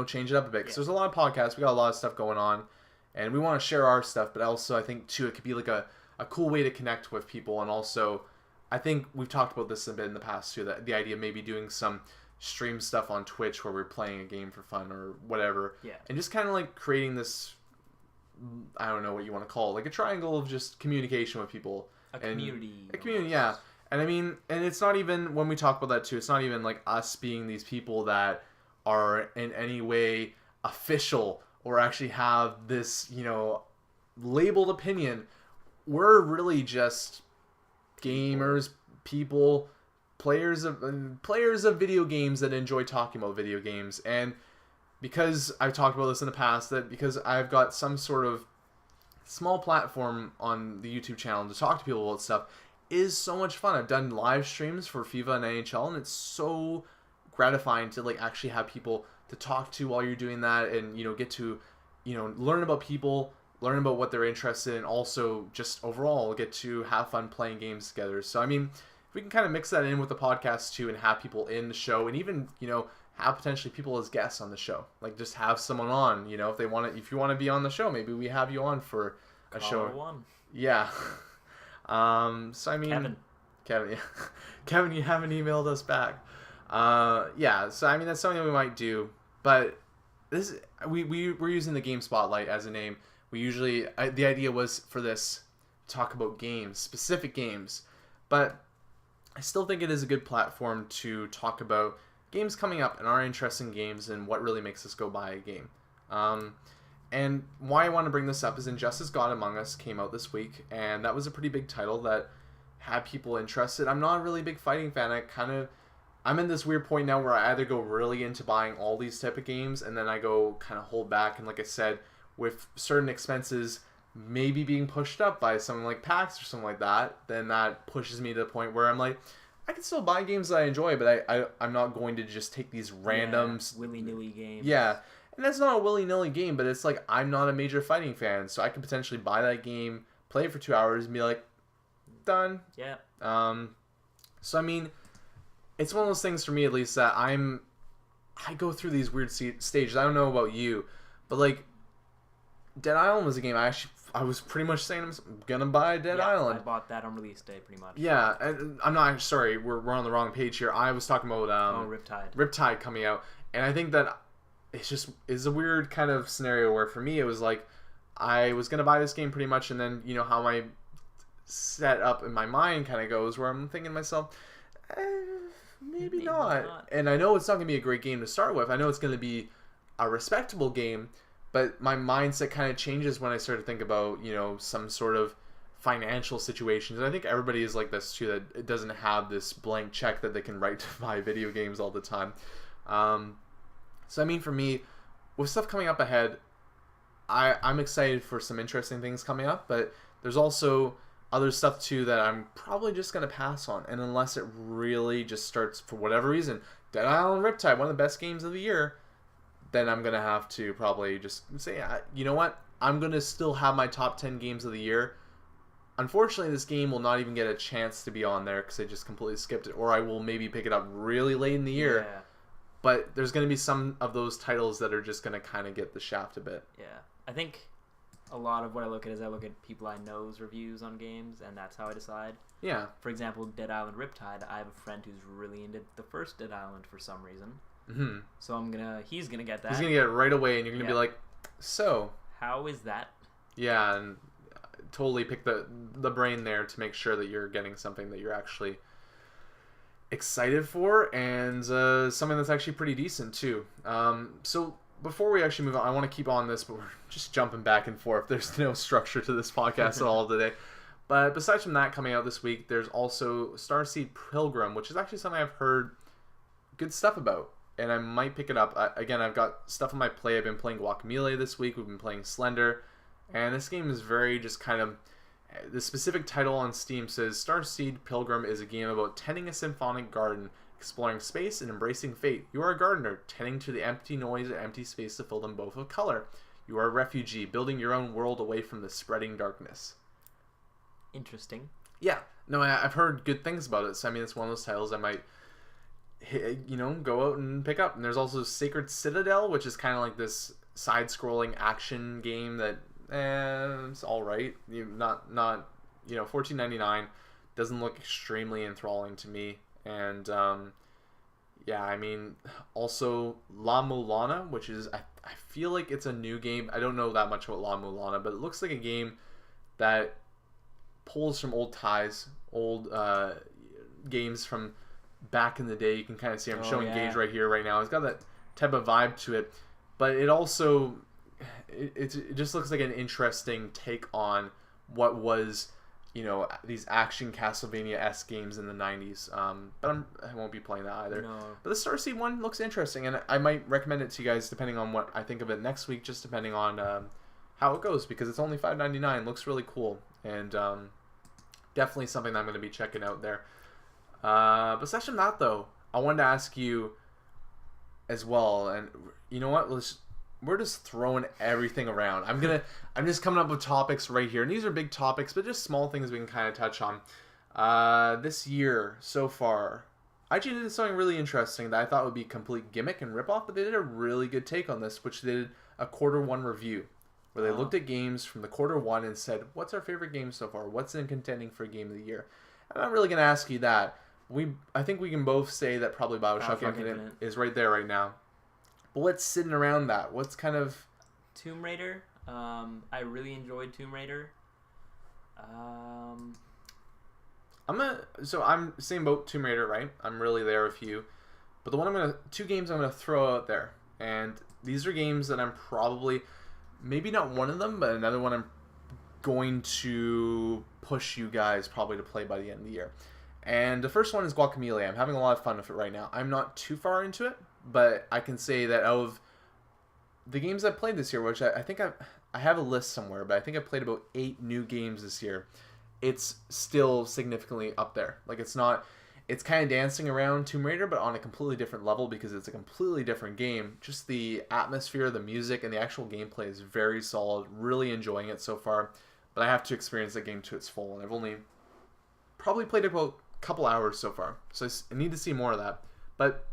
change it up a bit. Because there's a lot of podcasts. We got a lot of stuff going on. And we want to share our stuff. But also, I think, too, it could be like a cool way to connect with people. And also, I think we've talked about this a bit in the past too, that the idea of maybe doing some stream stuff on Twitch where we're playing a game for fun or whatever. Yeah. And just kind of like creating this, I don't know what you want to call it, like a triangle of just communication with people. A community, yeah. And I mean, and it's not even, when we talk about that too, it's not even like us being these people that are in any way official or actually have this, labeled opinion. We're really just gamers, people, players of video games that enjoy talking about video games. And because I've talked about this in the past, that because I've got some sort of small platform on the YouTube channel to talk to people about stuff, is so much fun. I've done live streams for FIFA and NHL, and it's so gratifying to like actually have people to talk to while you're doing that, and get to learn about people, learn about what they're interested in, also just overall get to have fun playing games together. So I mean, if we can kind of mix that in with the podcast too, and have people in the show, and even have potentially people as guests on the show, like just have someone on, if you want to be on the show, maybe we have you on for a show. One. Yeah. So I mean, Kevin, yeah. Kevin, you haven't emailed us back. Yeah. So I mean, that's something that we might do, but we're using the Game Spotlight as a name. We usually, the idea was for this, talk about games, specific games, but I still think it is a good platform to talk about games coming up and our interest in games and what really makes us go buy a game. And why I want to bring this up is Injustice God Among Us came out this week, and that was a pretty big title that had people interested. I'm not a really big fighting fan. I'm in this weird point now where I either go really into buying all these type of games, and then I go kind of hold back, and like I said, with certain expenses maybe being pushed up by something like PAX or something like that, then that pushes me to the point where I'm like, I can still buy games that I enjoy, but I'm not going to just take these random willy-nilly games. Yeah, and that's not a willy-nilly game, but it's like, I'm not a major fighting fan, so I could potentially buy that game, play it for 2 hours, and be like, done. Yeah. So I mean, it's one of those things for me at least that I go through these weird stages. I don't know about you, but like, Dead Island was a game I was pretty much saying I'm gonna buy Dead Island. I bought that on release day pretty much. Yeah, and I'm not sorry, we're on the wrong page here. I was talking about Riptide coming out, and I think that it's a weird kind of scenario where for me it was like I was gonna buy this game pretty much, and then how my set up in my mind kind of goes, where I'm thinking to myself, maybe not. And I know it's not gonna be a great game to start with. I know it's gonna be a respectable game. But my mindset kind of changes when I start to think about, some sort of financial situations. And I think everybody is like this too, that it doesn't have this blank check that they can write to buy video games all the time. So I mean, for me, with stuff coming up ahead, I'm excited for some interesting things coming up, but there's also other stuff too that I'm probably just going to pass on. And unless it really just starts, for whatever reason, Dead Island Riptide, one of the best games of the year, then I'm going to have to probably just say, you know what? I'm going to still have my top 10 games of the year. Unfortunately, this game will not even get a chance to be on there because I just completely skipped it, or I will maybe pick it up really late in the year. Yeah. But there's going to be some of those titles that are just going to kind of get the shaft a bit. Yeah. I think a lot of what I look at is I look at people I know's reviews on games, and that's how I decide. Yeah. For example, Dead Island Riptide, I have a friend who's really into the first Dead Island for some reason. Mm-hmm. So he's gonna get that. He's going to get it right away, and you're going to be like, so... How is that? Yeah, and totally pick the brain there to make sure that you're getting something that you're actually excited for, and something that's actually pretty decent too. So before we actually move on, I want to keep on this, but we're just jumping back and forth. There's no structure to this podcast at all today. But besides from that coming out this week, there's also Starseed Pilgrim, which is actually something I've heard good stuff about, and I might pick it up. Again, I've got stuff on my play. I've been playing Guacamelee this week. We've been playing Slender, and this game is very just kind of... The specific title on Steam says, Starseed Pilgrim is a game about tending a symphonic garden, exploring space and embracing fate. You are a gardener, tending to the empty noise and empty space to fill them both with color. You are a refugee, building your own world away from the spreading darkness. Interesting. Yeah. No, I've heard good things about it, so I mean, it's one of those titles I might, go out and pick up. And there's also Sacred Citadel, which is kind of like this side-scrolling action game that it's all right. Not $14.99 doesn't look extremely enthralling to me. And yeah, I mean, also La Mulana, which is I feel like it's a new game. I don't know that much about La Mulana, but it looks like a game that pulls from old ties, old games from back in the day. You can kind of see I'm showing Gage right here, right now. It's got that type of vibe to it, but it also it just looks like an interesting take on what was, these action Castlevania-esque games in the 90s. But I won't be playing that either. No. But the Starseed one looks interesting, and I might recommend it to you guys depending on what I think of it next week, just depending on how it goes, because it's only $5.99. Looks really cool, and definitely something that I'm going to be checking out there. Besides from that, though, I wanted to ask you as well, and you know what? We're just throwing everything around. I'm just coming up with topics right here, and these are big topics, but just small things we can kind of touch on. This year so far, IGN did something really interesting that I thought would be complete gimmick and ripoff, but they did a really good take on this, which they did a Q1 review, where they looked at games from the Q1 and said, "What's our favorite game so far? What's in contending for Game of the Year?" I'm not really going to ask you that. I think we can both say that probably BioShock Infinite is right there right now. But what's sitting around that? What's kind of... Tomb Raider. I really enjoyed Tomb Raider. So I'm same boat, Tomb Raider, right? I'm really there with you. But two games I'm gonna throw out there, and these are games that I'm probably, maybe not one of them, but another one I'm going to push you guys probably to play by the end of the year. And the first one is Guacamelee. I'm having a lot of fun with it right now. I'm not too far into it, but I can say that out of the games I've played this year, which I think I have a list somewhere, but I think I've played about 8 new games this year. It's still significantly up there. Like, it's kind of dancing around Tomb Raider, but on a completely different level because it's a completely different game. Just the atmosphere, the music, and the actual gameplay is very solid. Really enjoying it so far, but I have to experience the game to its full, and I've only probably played about a couple hours so far, so I need to see more of that. But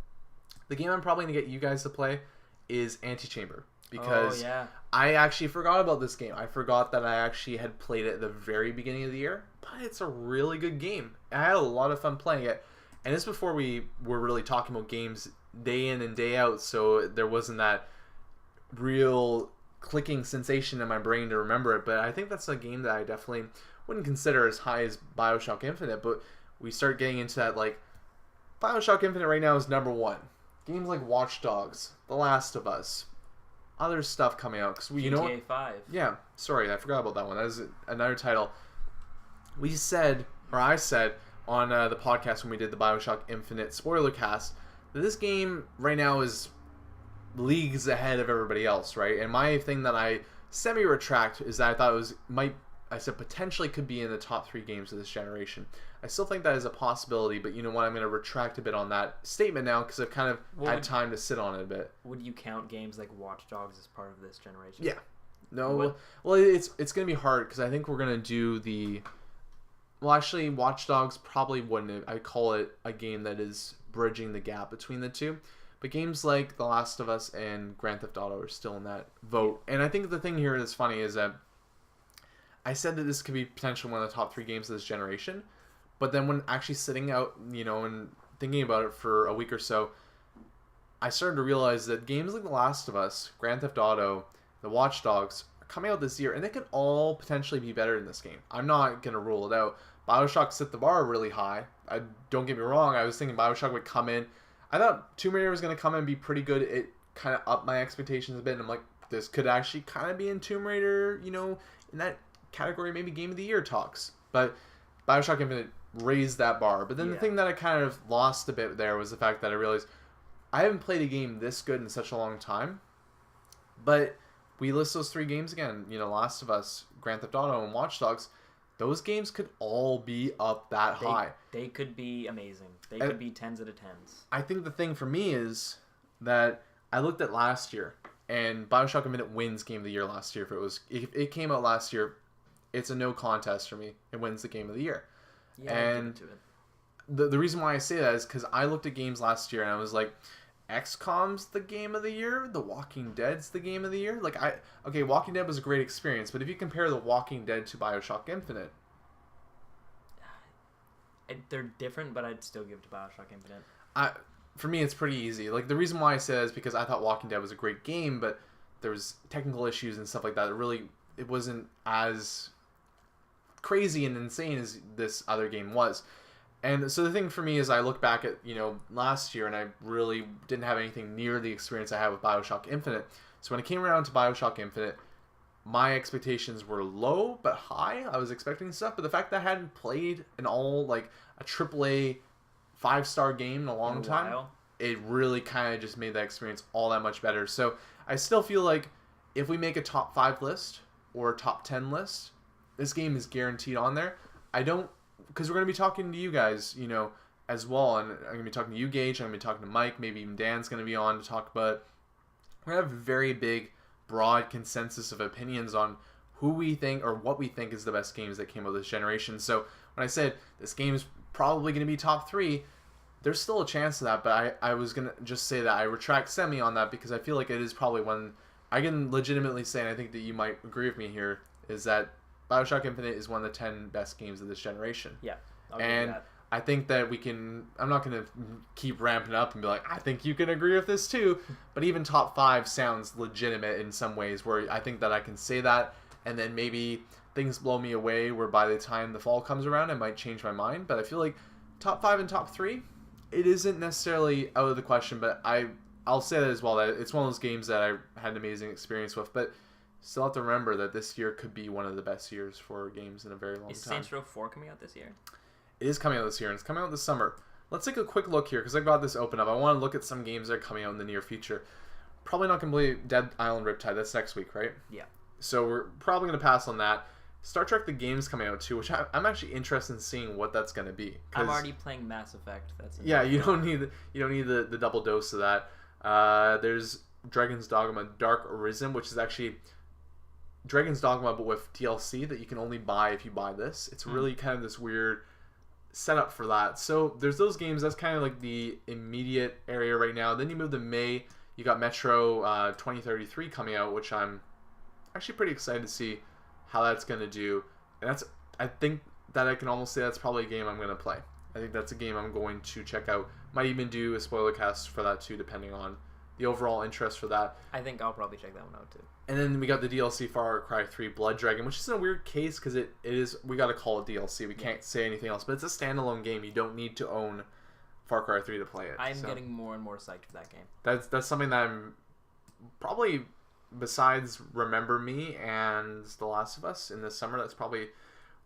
the game I'm probably going to get you guys to play is Antichamber, because I actually forgot about this game. I forgot that I actually had played it at the very beginning of the year, but it's a really good game. I had a lot of fun playing it, and this before we were really talking about games day in and day out, so there wasn't that real clicking sensation in my brain to remember it. But I think that's a game that I definitely wouldn't consider as high as BioShock Infinite, but we start getting into that, like, BioShock Infinite right now is number 1. Games like Watch Dogs, The Last of Us, other stuff coming out. Cause GTA 5. Yeah, sorry, I forgot about that one. That is another title. we said, or I said, on the podcast when we did the BioShock Infinite spoiler cast, that this game right now is leagues ahead of everybody else, right? And my thing that I semi-retract is that I thought I said potentially could be in the top 3 games of this generation. I still think that is a possibility, but you know what? I'm going to retract a bit on that statement now because I've kind of had time to sit on it a bit. Would you count games like Watch Dogs as part of this generation? Yeah. No. Well, it's going to be hard because I think we're going to do the... Well, actually, Watch Dogs probably wouldn't. I call it a game that is bridging the gap between the two. But games like The Last of Us and Grand Theft Auto are still in that vote. And I think the thing here that's funny is that I said that this could be potentially one of the top 3 games of this generation. But then when actually sitting out, and thinking about it for a week or so, I started to realize that games like The Last of Us, Grand Theft Auto, The Watch Dogs are coming out this year. And they could all potentially be better than this game. I'm not going to rule it out. BioShock set the bar really high. Don't get me wrong. I was thinking BioShock would come in. I thought Tomb Raider was going to come in and be pretty good. It kind of upped my expectations a bit. And I'm like, this could actually kind of be in Tomb Raider, in that category, maybe Game of the Year talks. But BioShock Infinite raised that bar. But then the thing that I kind of lost a bit there was the fact that I realized I haven't played a game this good in such a long time. But we list those 3 games again. Last of Us, Grand Theft Auto, and Watch Dogs. Those games could all be up that high. They could be amazing. They could be 10s out of 10s. I think the thing for me is that I looked at last year, and BioShock Infinite wins Game of the Year last year. If it came out last year, it's a no contest for me. It wins the Game of the Year. Yeah, and the reason why I say that is because I looked at games last year, and I was like, XCOM's the Game of the Year. The Walking Dead's the Game of the Year. Walking Dead was a great experience, but if you compare The Walking Dead to BioShock Infinite, they're different, but I'd still give it to BioShock Infinite. For me, it's pretty easy. The reason why I say that is because I thought Walking Dead was a great game, but there was technical issues and stuff like that. It wasn't as crazy and insane as this other game was. And so the thing for me is I look back at, last year and I really didn't have anything near the experience I had with BioShock Infinite. So when it came around to BioShock Infinite, my expectations were low but high. I was expecting stuff, but the fact that I hadn't played a AAA 5-star game in a long time, it really kind of just made that experience all that much better. So I still feel like if we make a top 5 list or a top 10 list, this game is guaranteed on there. Because we're going to be talking to you guys, as well. And I'm going to be talking to you, Gage. I'm going to be talking to Mike. Maybe even Dan's going to be on to talk about. We're going to have a very big, broad consensus of opinions on who we think or what we think is the best games that came out this generation. So when I said this game is probably going to be top 3, there's still a chance of that. But I was going to just say that I retract semi on that because I feel like it is probably one I can legitimately say, and I think that you might agree with me here, is that BioShock Infinite is one of the 10 best games of this generation. Yeah. And I think that we can... I'm not going to keep ramping up and be like, I think you can agree with this too. But even top 5 sounds legitimate in some ways where I think that I can say that and then maybe things blow me away where by the time the fall comes around I might change my mind. But I feel like top 5 and top 3, it isn't necessarily out of the question. But I'll say that as well, that it's one of those games that I had an amazing experience with. But still have to remember that this year could be one of the best years for games in a very long time. Is Saints Row 4 coming out this year? It is coming out this year, and it's coming out this summer. Let's take a quick look here, because I got this open up. I want to look at some games that are coming out in the near future. Probably not going to play Dead Island Riptide. That's next week, right? Yeah. So we're probably going to pass on that. Star Trek The Game's coming out too, which I'm actually interested in seeing what that's going to be. I'm already playing Mass Effect. You don't need the double dose of that. There's Dragon's Dogma Dark Arisen, which is actually Dragon's Dogma but with DLC that you can only buy if you buy this. It's really kind of this weird setup for that. So there's those games. That's kind of like the immediate area right now. Then you move to May. You got Metro 2033 coming out, which I'm actually pretty excited to see how that's going to do. And I think that I can almost say that's probably a game I'm going to play. I think that's a game I'm going to check out. Might even do a spoiler cast for that too, depending on the overall interest for that. I think I'll probably check that one out too. And then we got the DLC Far Cry 3 Blood Dragon, which is in a weird case because it is, we got to call it DLC. We can't say anything else, but it's a standalone game. You don't need to own Far Cry 3 to play it. I'm getting more and more psyched for that game. That's something that I'm probably, besides Remember Me and The Last of Us in the summer, that's probably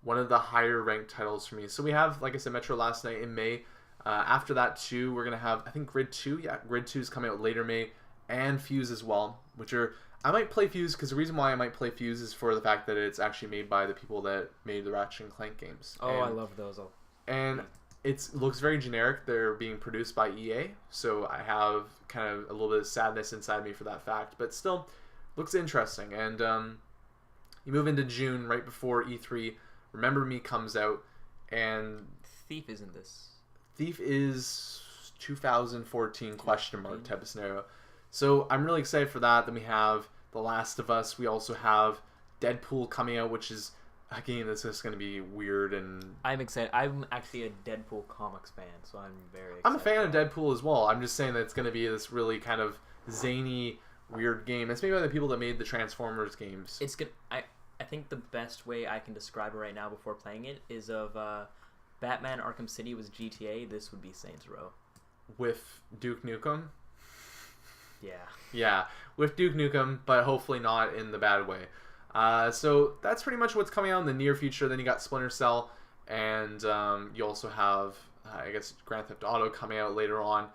one of the higher ranked titles for me. So we have, like I said, Metro last night in May. After that, too, we're going to have, I think, Grid 2. Yeah, Grid 2 is coming out later May. And Fuse as well, which are... I might play Fuse, because the reason why I might play Fuse is for the fact that it's actually made by the people that made the Ratchet and Clank games. Oh, I love those. And it looks very generic. They're being produced by EA, so I have kind of a little bit of sadness inside me for that fact. But still, looks interesting. And you move into June, right before E3. Remember Me comes out, and... Thief isn't this. Thief is 2014 question mark type of scenario. So I'm really excited for that. Then we have The Last of Us. We also have Deadpool coming out, which is a game that's just going to be weird. And I'm excited. I'm actually a Deadpool comics fan, so I'm very excited. I'm a fan of Deadpool as well. I'm just saying that it's going to be this really kind of zany, weird game. It's made by the people that made the Transformers games. It's good. I think the best way I can describe it right now before playing it is of Batman Arkham City was GTA. This would be Saints Row. With Duke Nukem? Yeah. Yeah, with Duke Nukem, but hopefully not in the bad way. So that's pretty much what's coming out in the near future. Then you got Splinter Cell, and you also have, I guess, Grand Theft Auto coming out later on.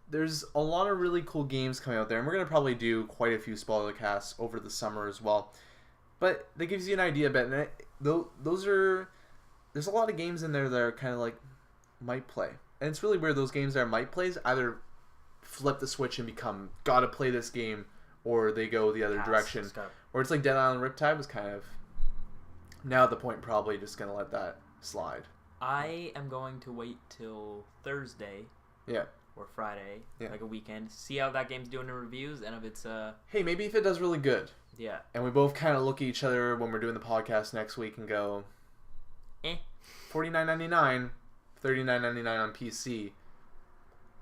There's a lot of really cool games coming out there, and we're going to probably do quite a few spoiler casts over the summer as well. But that gives you an idea, Ben. There's a lot of games in there that are kind of like might play. And it's really weird, those games that are might plays either flip the switch and become gotta play this game, or they go the other direction. Or it's like Dead Island Riptide was kind of now at the point probably just gonna let that slide. I am going to wait till Thursday. Yeah. Or Friday, like a weekend, see how that game's doing in reviews, and if it's hey, maybe if it does really good. Yeah. And we both kind of look at each other when we're doing the podcast next week and go, $49.99, $39.99 on PC.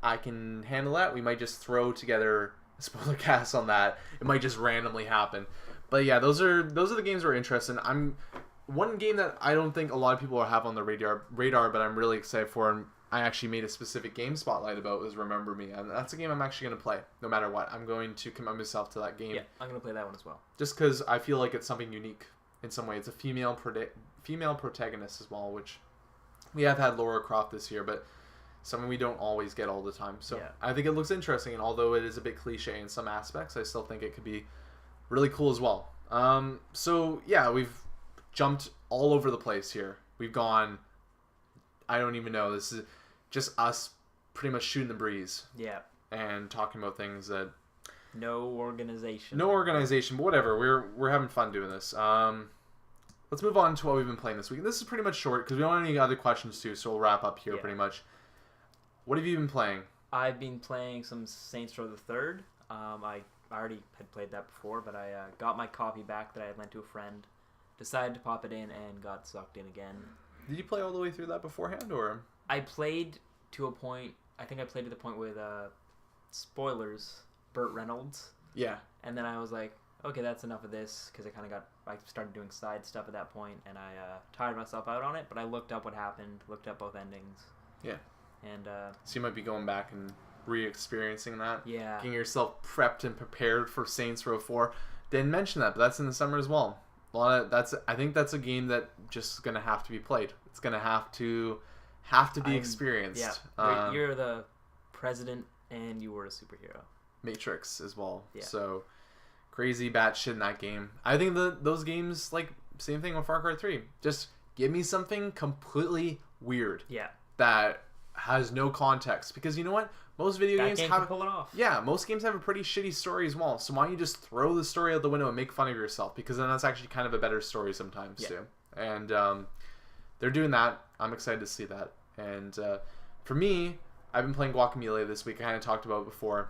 I can handle that. We might just throw together a spoiler cast on that. It might just randomly happen. But yeah, those are the games we're interested in. One game that I don't think a lot of people have on the radar, but I'm really excited for, and I actually made a specific game spotlight about, is Remember Me. And that's a game I'm actually going to play, no matter what. I'm going to commit myself to that game. Yeah, I'm going to play that one as well. Just because I feel like it's something unique in some way. It's a female protagonist as well, which we have had Lara Croft this year, but something we don't always get all the time. So yeah. I think it looks interesting, and although it is a bit cliche in some aspects, I still think it could be really cool as well. So yeah, we've jumped all over the place here. We've gone, I don't even know, this is just us pretty much shooting the breeze. Yeah. And talking about things that... No organization, but whatever. We're having fun doing this. Let's move on to what we've been playing this week. This is pretty much short, because we don't have any other questions too, so we'll wrap up here pretty much. What have you been playing? I've been playing some Saints Row the Third. I already had played that before, but I got my copy back that I had lent to a friend, decided to pop it in, and got sucked in again. Did you play all the way through that beforehand, or...? I played to a point, I think I played to the point with, spoilers, Burt Reynolds. Yeah. And then I was like, okay, that's enough of this, because I started doing side stuff at that point, and I tired myself out on it, but I looked up what happened, looked up both endings. Yeah. And so you might be going back and re-experiencing that. Yeah. Getting yourself prepped and prepared for Saints Row 4. Didn't mention that, but that's in the summer as well. I think that's a game that just is gonna have to be played. It's gonna have to be experienced. Yeah. You're the president, and you were a superhero. Matrix as well. Yeah. So crazy batshit in that game. I think those games, like, same thing with Far Cry 3. Just give me something completely weird. Yeah. That has no context, because you know what? Most video games can pull it off. Yeah, most games have a pretty shitty story as well. So why don't you just throw the story out the window and make fun of yourself? Because then that's actually kind of a better story sometimes too. And they're doing that. I'm excited to see that. And for me, I've been playing Guacamelee this week. I kind of talked about it before.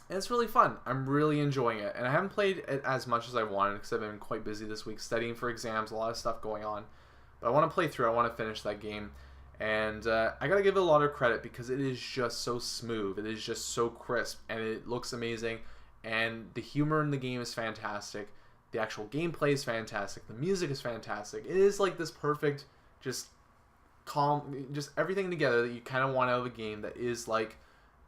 And it's really fun. I'm really enjoying it. And I haven't played it as much as I wanted, because I've been quite busy this week studying for exams, a lot of stuff going on. But I want to play through. I want to finish that game. And I gotta give it a lot of credit, because it is just so smooth. It is just so crisp, and it looks amazing. And the humor in the game is fantastic. The actual gameplay is fantastic. The music is fantastic. It is like this perfect, just calm, just everything together that you kind of want out of a game that is like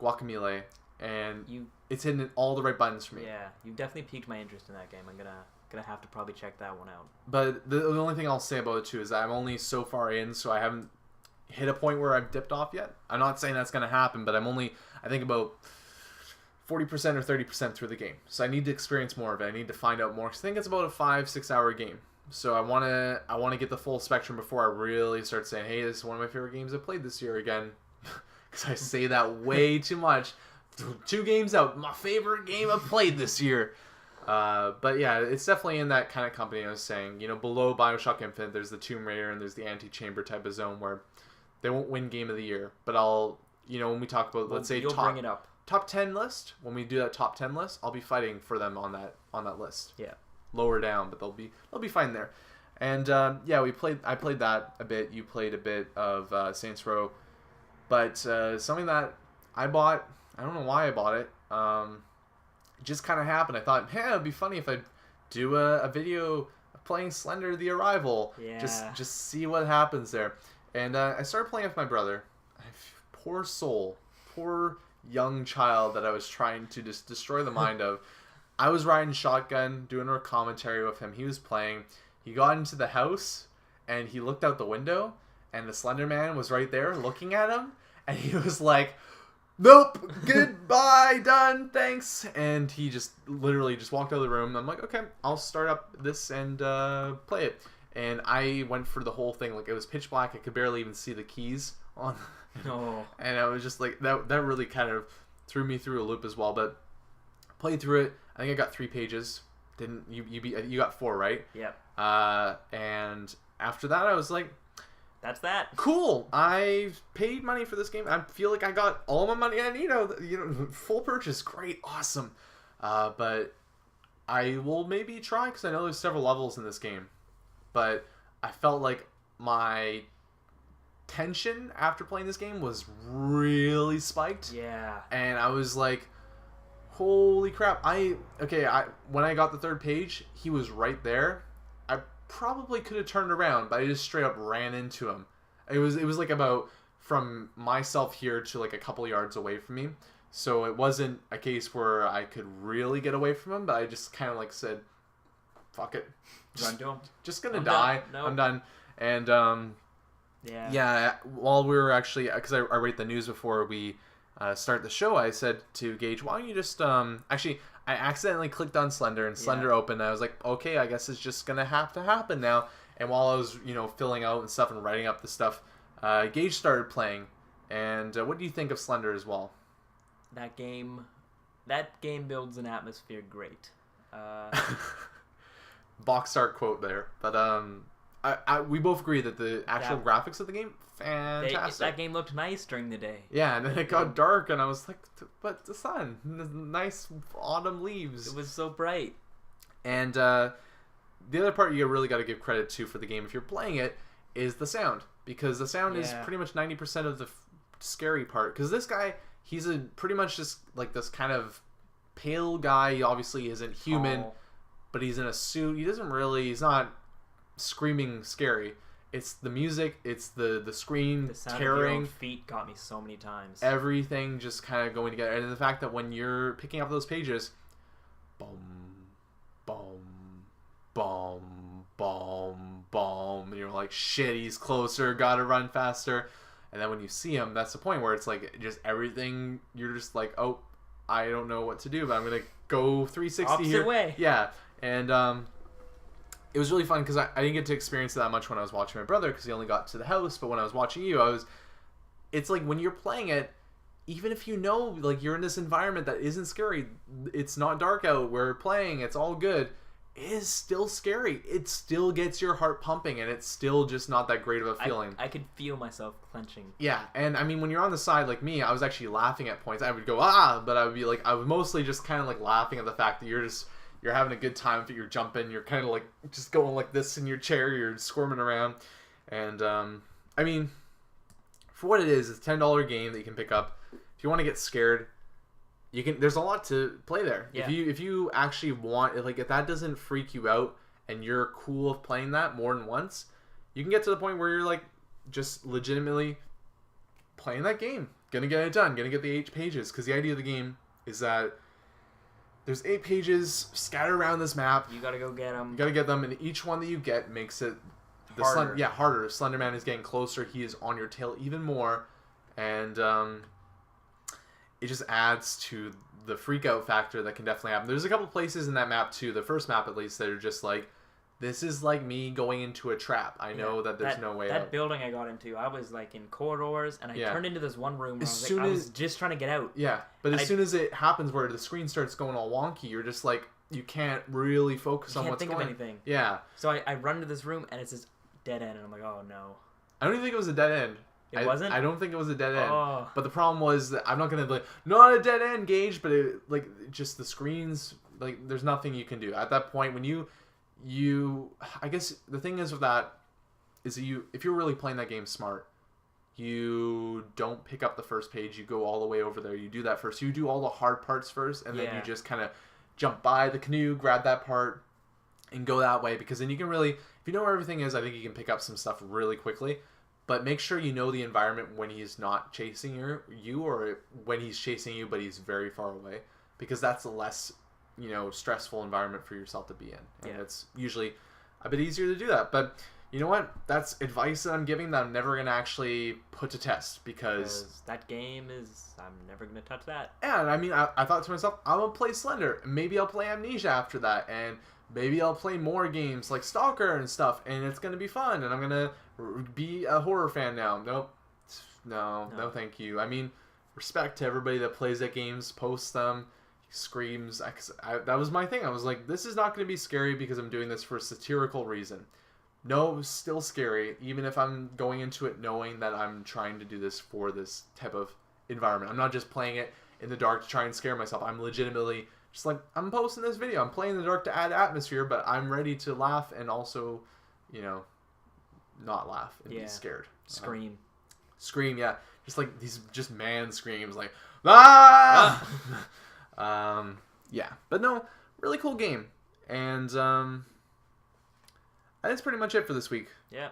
Guacamelee. And it's hitting all the right buttons for me. Yeah, you've definitely piqued my interest in that game. I'm gonna gonna have to probably check that one out. But the only thing I'll say about it too is that I'm only so far in, so I haven't hit a point where I've dipped off yet. I'm not saying that's gonna happen, but I'm only, I think, about 40% or 30% through the game. So I need to experience more of it. I need to find out more. 'Cause I think it's about a 5-6 hour game. So I wanna get the full spectrum before I really start saying, hey, this is one of my favorite games I've played this year again. Because I say that way too much. 2 games out, my favorite game I've played this year. But yeah, it's definitely in that kind of company I was saying. You know, below Bioshock Infinite, there's the Tomb Raider and there's the Anti-Chamber type of zone where they won't win Game of the Year. But I'll, you know, when we talk about, let's say, bring it up. Top 10 list, when we do that top 10 list, I'll be fighting for them on that list. Yeah. Lower down, but they'll be fine there. And yeah, I played that a bit. You played a bit of Saints Row. But something that I bought, I don't know why I bought it. It just kind of happened. I thought, man, it'd be funny if I do a video of playing Slender: The Arrival. Yeah. Just see what happens there. And I started playing with my brother. Poor soul, poor young child that I was trying to just destroy the mind of. I was riding shotgun, doing a commentary with him. He was playing. He got into the house and he looked out the window, and the Slender Man was right there looking at him, and he was like, nope, goodbye, done, thanks. And he just literally just walked out of the room. I'm like, okay, I'll start up this and play it. And I went for the whole thing. Like, it was pitch black. I could barely even see the keys on. No. And I was just like, that really kind of threw me through a loop as well. But played through it. I think I got 3 pages. Didn't you got 4, right? Yep. And after that, I was like, that's that. Cool. I paid money for this game. I feel like I got all my money I need. You know, full purchase. Great. Awesome. But I will maybe try, because I know there's several levels in this game. But I felt like my tension after playing this game was really spiked. Yeah. And I was like, holy crap. When I got the 3rd page, he was right there. I probably could have turned around, but I just straight up ran into him. It was like about from myself here to like a couple yards away from me. So it wasn't a case where I could really get away from him, but I just kind of like said, fuck it. Run to him. Just gonna die. Nope. I'm done. And yeah, while we were actually, because I read the news before we start the show, I said to Gage, why don't you just actually, I accidentally clicked on Slender, and Slender opened, and I was like, okay, I guess it's just gonna have to happen now. And while I was, you know, filling out and stuff and writing up the stuff, Gage started playing. And what do you think of Slender as well? That game builds an atmosphere great. Box art quote there, but we both agree that the actual graphics of the game, fantastic. That game looked nice during the day. Yeah, and then it got dark, and I was like, but the sun, the nice autumn leaves. It was so bright. And the other part you really got to give credit to for the game, if you're playing it, is the sound. Because the sound is pretty much 90% of the scary part. Because this guy, he's pretty much just like this kind of pale guy. He obviously isn't human, but he's in a suit. He's not screaming scary. It's the music, it's the screen, the sound tearing. Of your own feet got me so many times. Everything just kind of going together. And the fact that when you're picking up those pages, boom, boom, boom, boom, boom, and you're like, shit, he's closer, gotta run faster. And then when you see him, that's the point where it's like just everything, you're just like, oh, I don't know what to do, but I'm gonna go 360 Opposite here. way. Yeah, and it was really fun because I didn't get to experience it that much when I was watching my brother, because he only got to the house. But when I was watching you, it's like when you're playing it, even if you know, like, you're in this environment that isn't scary, it's not dark out, we're playing, it's all good, it is still scary. It still gets your heart pumping, and it's still just not that great of a feeling. I could feel myself clenching. Yeah, and I mean, when you're on the side like me, I was actually laughing at points. I would go, but I would be like, I was mostly just kind of like laughing at the fact that you're having a good time, but you're jumping, you're kind of like just going like this in your chair, you're squirming around. And I mean, for what it is, it's a $10 game that you can pick up. If you want to get scared, you can. There's a lot to play there. Yeah. If you actually want, like, if that doesn't freak you out and you're cool with playing that more than once, you can get to the point where you're like just legitimately playing that game, gonna get it done, gonna get the 8 pages. Because the idea of the game is that There's 8 pages scattered around this map. You gotta go get them. You gotta get them, and each one that you get makes it Harder. harder. Slenderman is getting closer. He is on your tail even more, and it just adds to the freak out factor that can definitely happen. There's a couple places in that map too, the first map at least, that are just like, this is like me going into a trap. I know that there's no way out. That building I got into, I was like in corridors, and I turned into this one room where I was just trying to get out. Yeah, but as soon as it happens where the screen starts going all wonky, you're just like, you can't really focus on what's going on. You can't think of anything. Yeah. So I run into this room, and it's this dead end, and I'm like, oh no. I don't even think it was a dead end. It wasn't? I don't think it was a dead end. Oh. But the problem was that I'm not going to be like, not a dead end, Gage, but just the screens, like, there's nothing you can do. At that point, when you I guess the thing is with that is that if you're really playing that game smart, you don't pick up the first page, you go all the way over there, you do that first. You do all the hard parts first, and then you just kind of jump by the canoe, grab that part, and go that way, because then you can really, if you know where everything is, I think you can pick up some stuff really quickly. But make sure you know the environment when he's not chasing you, or when he's chasing you but he's very far away, because that's a less, stressful environment for yourself to be in. And it's usually a bit easier to do that. But you know what? That's advice that I'm giving that I'm never going to actually put to test, because that game is, I'm never going to touch that. And I mean, I thought to myself, I'm going to play Slender. Maybe I'll play Amnesia after that. And maybe I'll play more games like Stalker and stuff, and it's going to be fun, and I'm going to be a horror fan now. Nope. No, thank you. I mean, respect to everybody that plays that games, posts them, screams. That was my thing. I was like, this is not going to be scary because I'm doing this for a satirical reason. No, it was still scary, even if I'm going into it knowing that I'm trying to do this for this type of environment. I'm not just playing it in the dark to try and scare myself. I'm legitimately just like, I'm posting this video. I'm playing in the dark to add atmosphere, but I'm ready to laugh and also, not laugh and be scared. Scream, yeah. Just like these man screams, like, ah! Yeah. But no, really cool game. And that's pretty much it for this week. Yeah.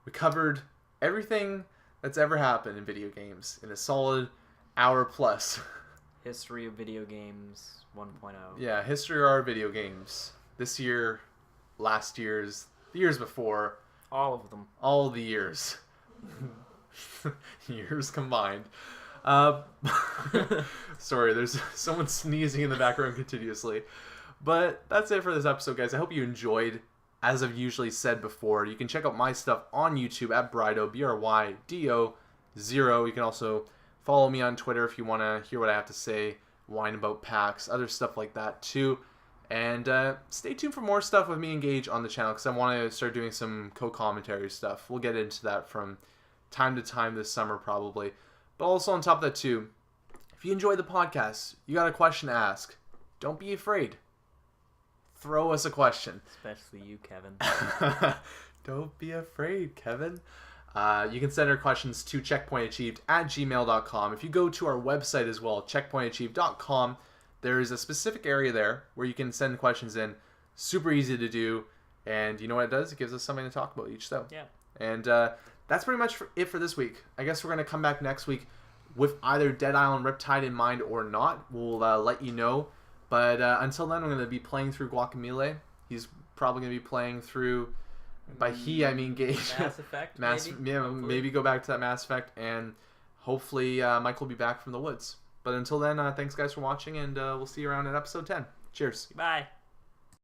We covered everything that's ever happened in video games in a solid hour plus. History of video games 1.0. Yeah, history of our video games. This year, last year's, the years before. All of them. All the years. Years combined. Sorry, there's someone sneezing in the background continuously. But that's it for this episode, guys. I hope you enjoyed. As I've usually said before, you can check out my stuff on YouTube at Brydo, BRYDO0. You can also follow me on Twitter if you want to hear what I have to say, whine about packs, other stuff like that too. And stay tuned for more stuff with me and Gage on the channel, because I want to start doing some co-commentary stuff. We'll get into that from time to time this summer probably. But also on top of that too, if you enjoy the podcast, you got a question to ask, don't be afraid. Throw us a question. Especially you, Kevin. Don't be afraid, Kevin. You can send our questions to checkpointachieved@gmail.com. If you go to our website as well, checkpointachieved.com, there is a specific area there where you can send questions in. Super easy to do. And you know what it does? It gives us something to talk about each show. Yeah. And that's pretty much it for this week. I guess we're going to come back next week with either Dead Island Riptide in mind or not. We'll let you know. But until then, I'm going to be playing through Guacamelee. He's probably going to be playing through, by he, I mean Gage. Mass Effect, maybe? Yeah, maybe go back to that Mass Effect. And hopefully Mike will be back from the woods. But until then, thanks guys for watching, and we'll see you around at episode 10. Cheers. Bye.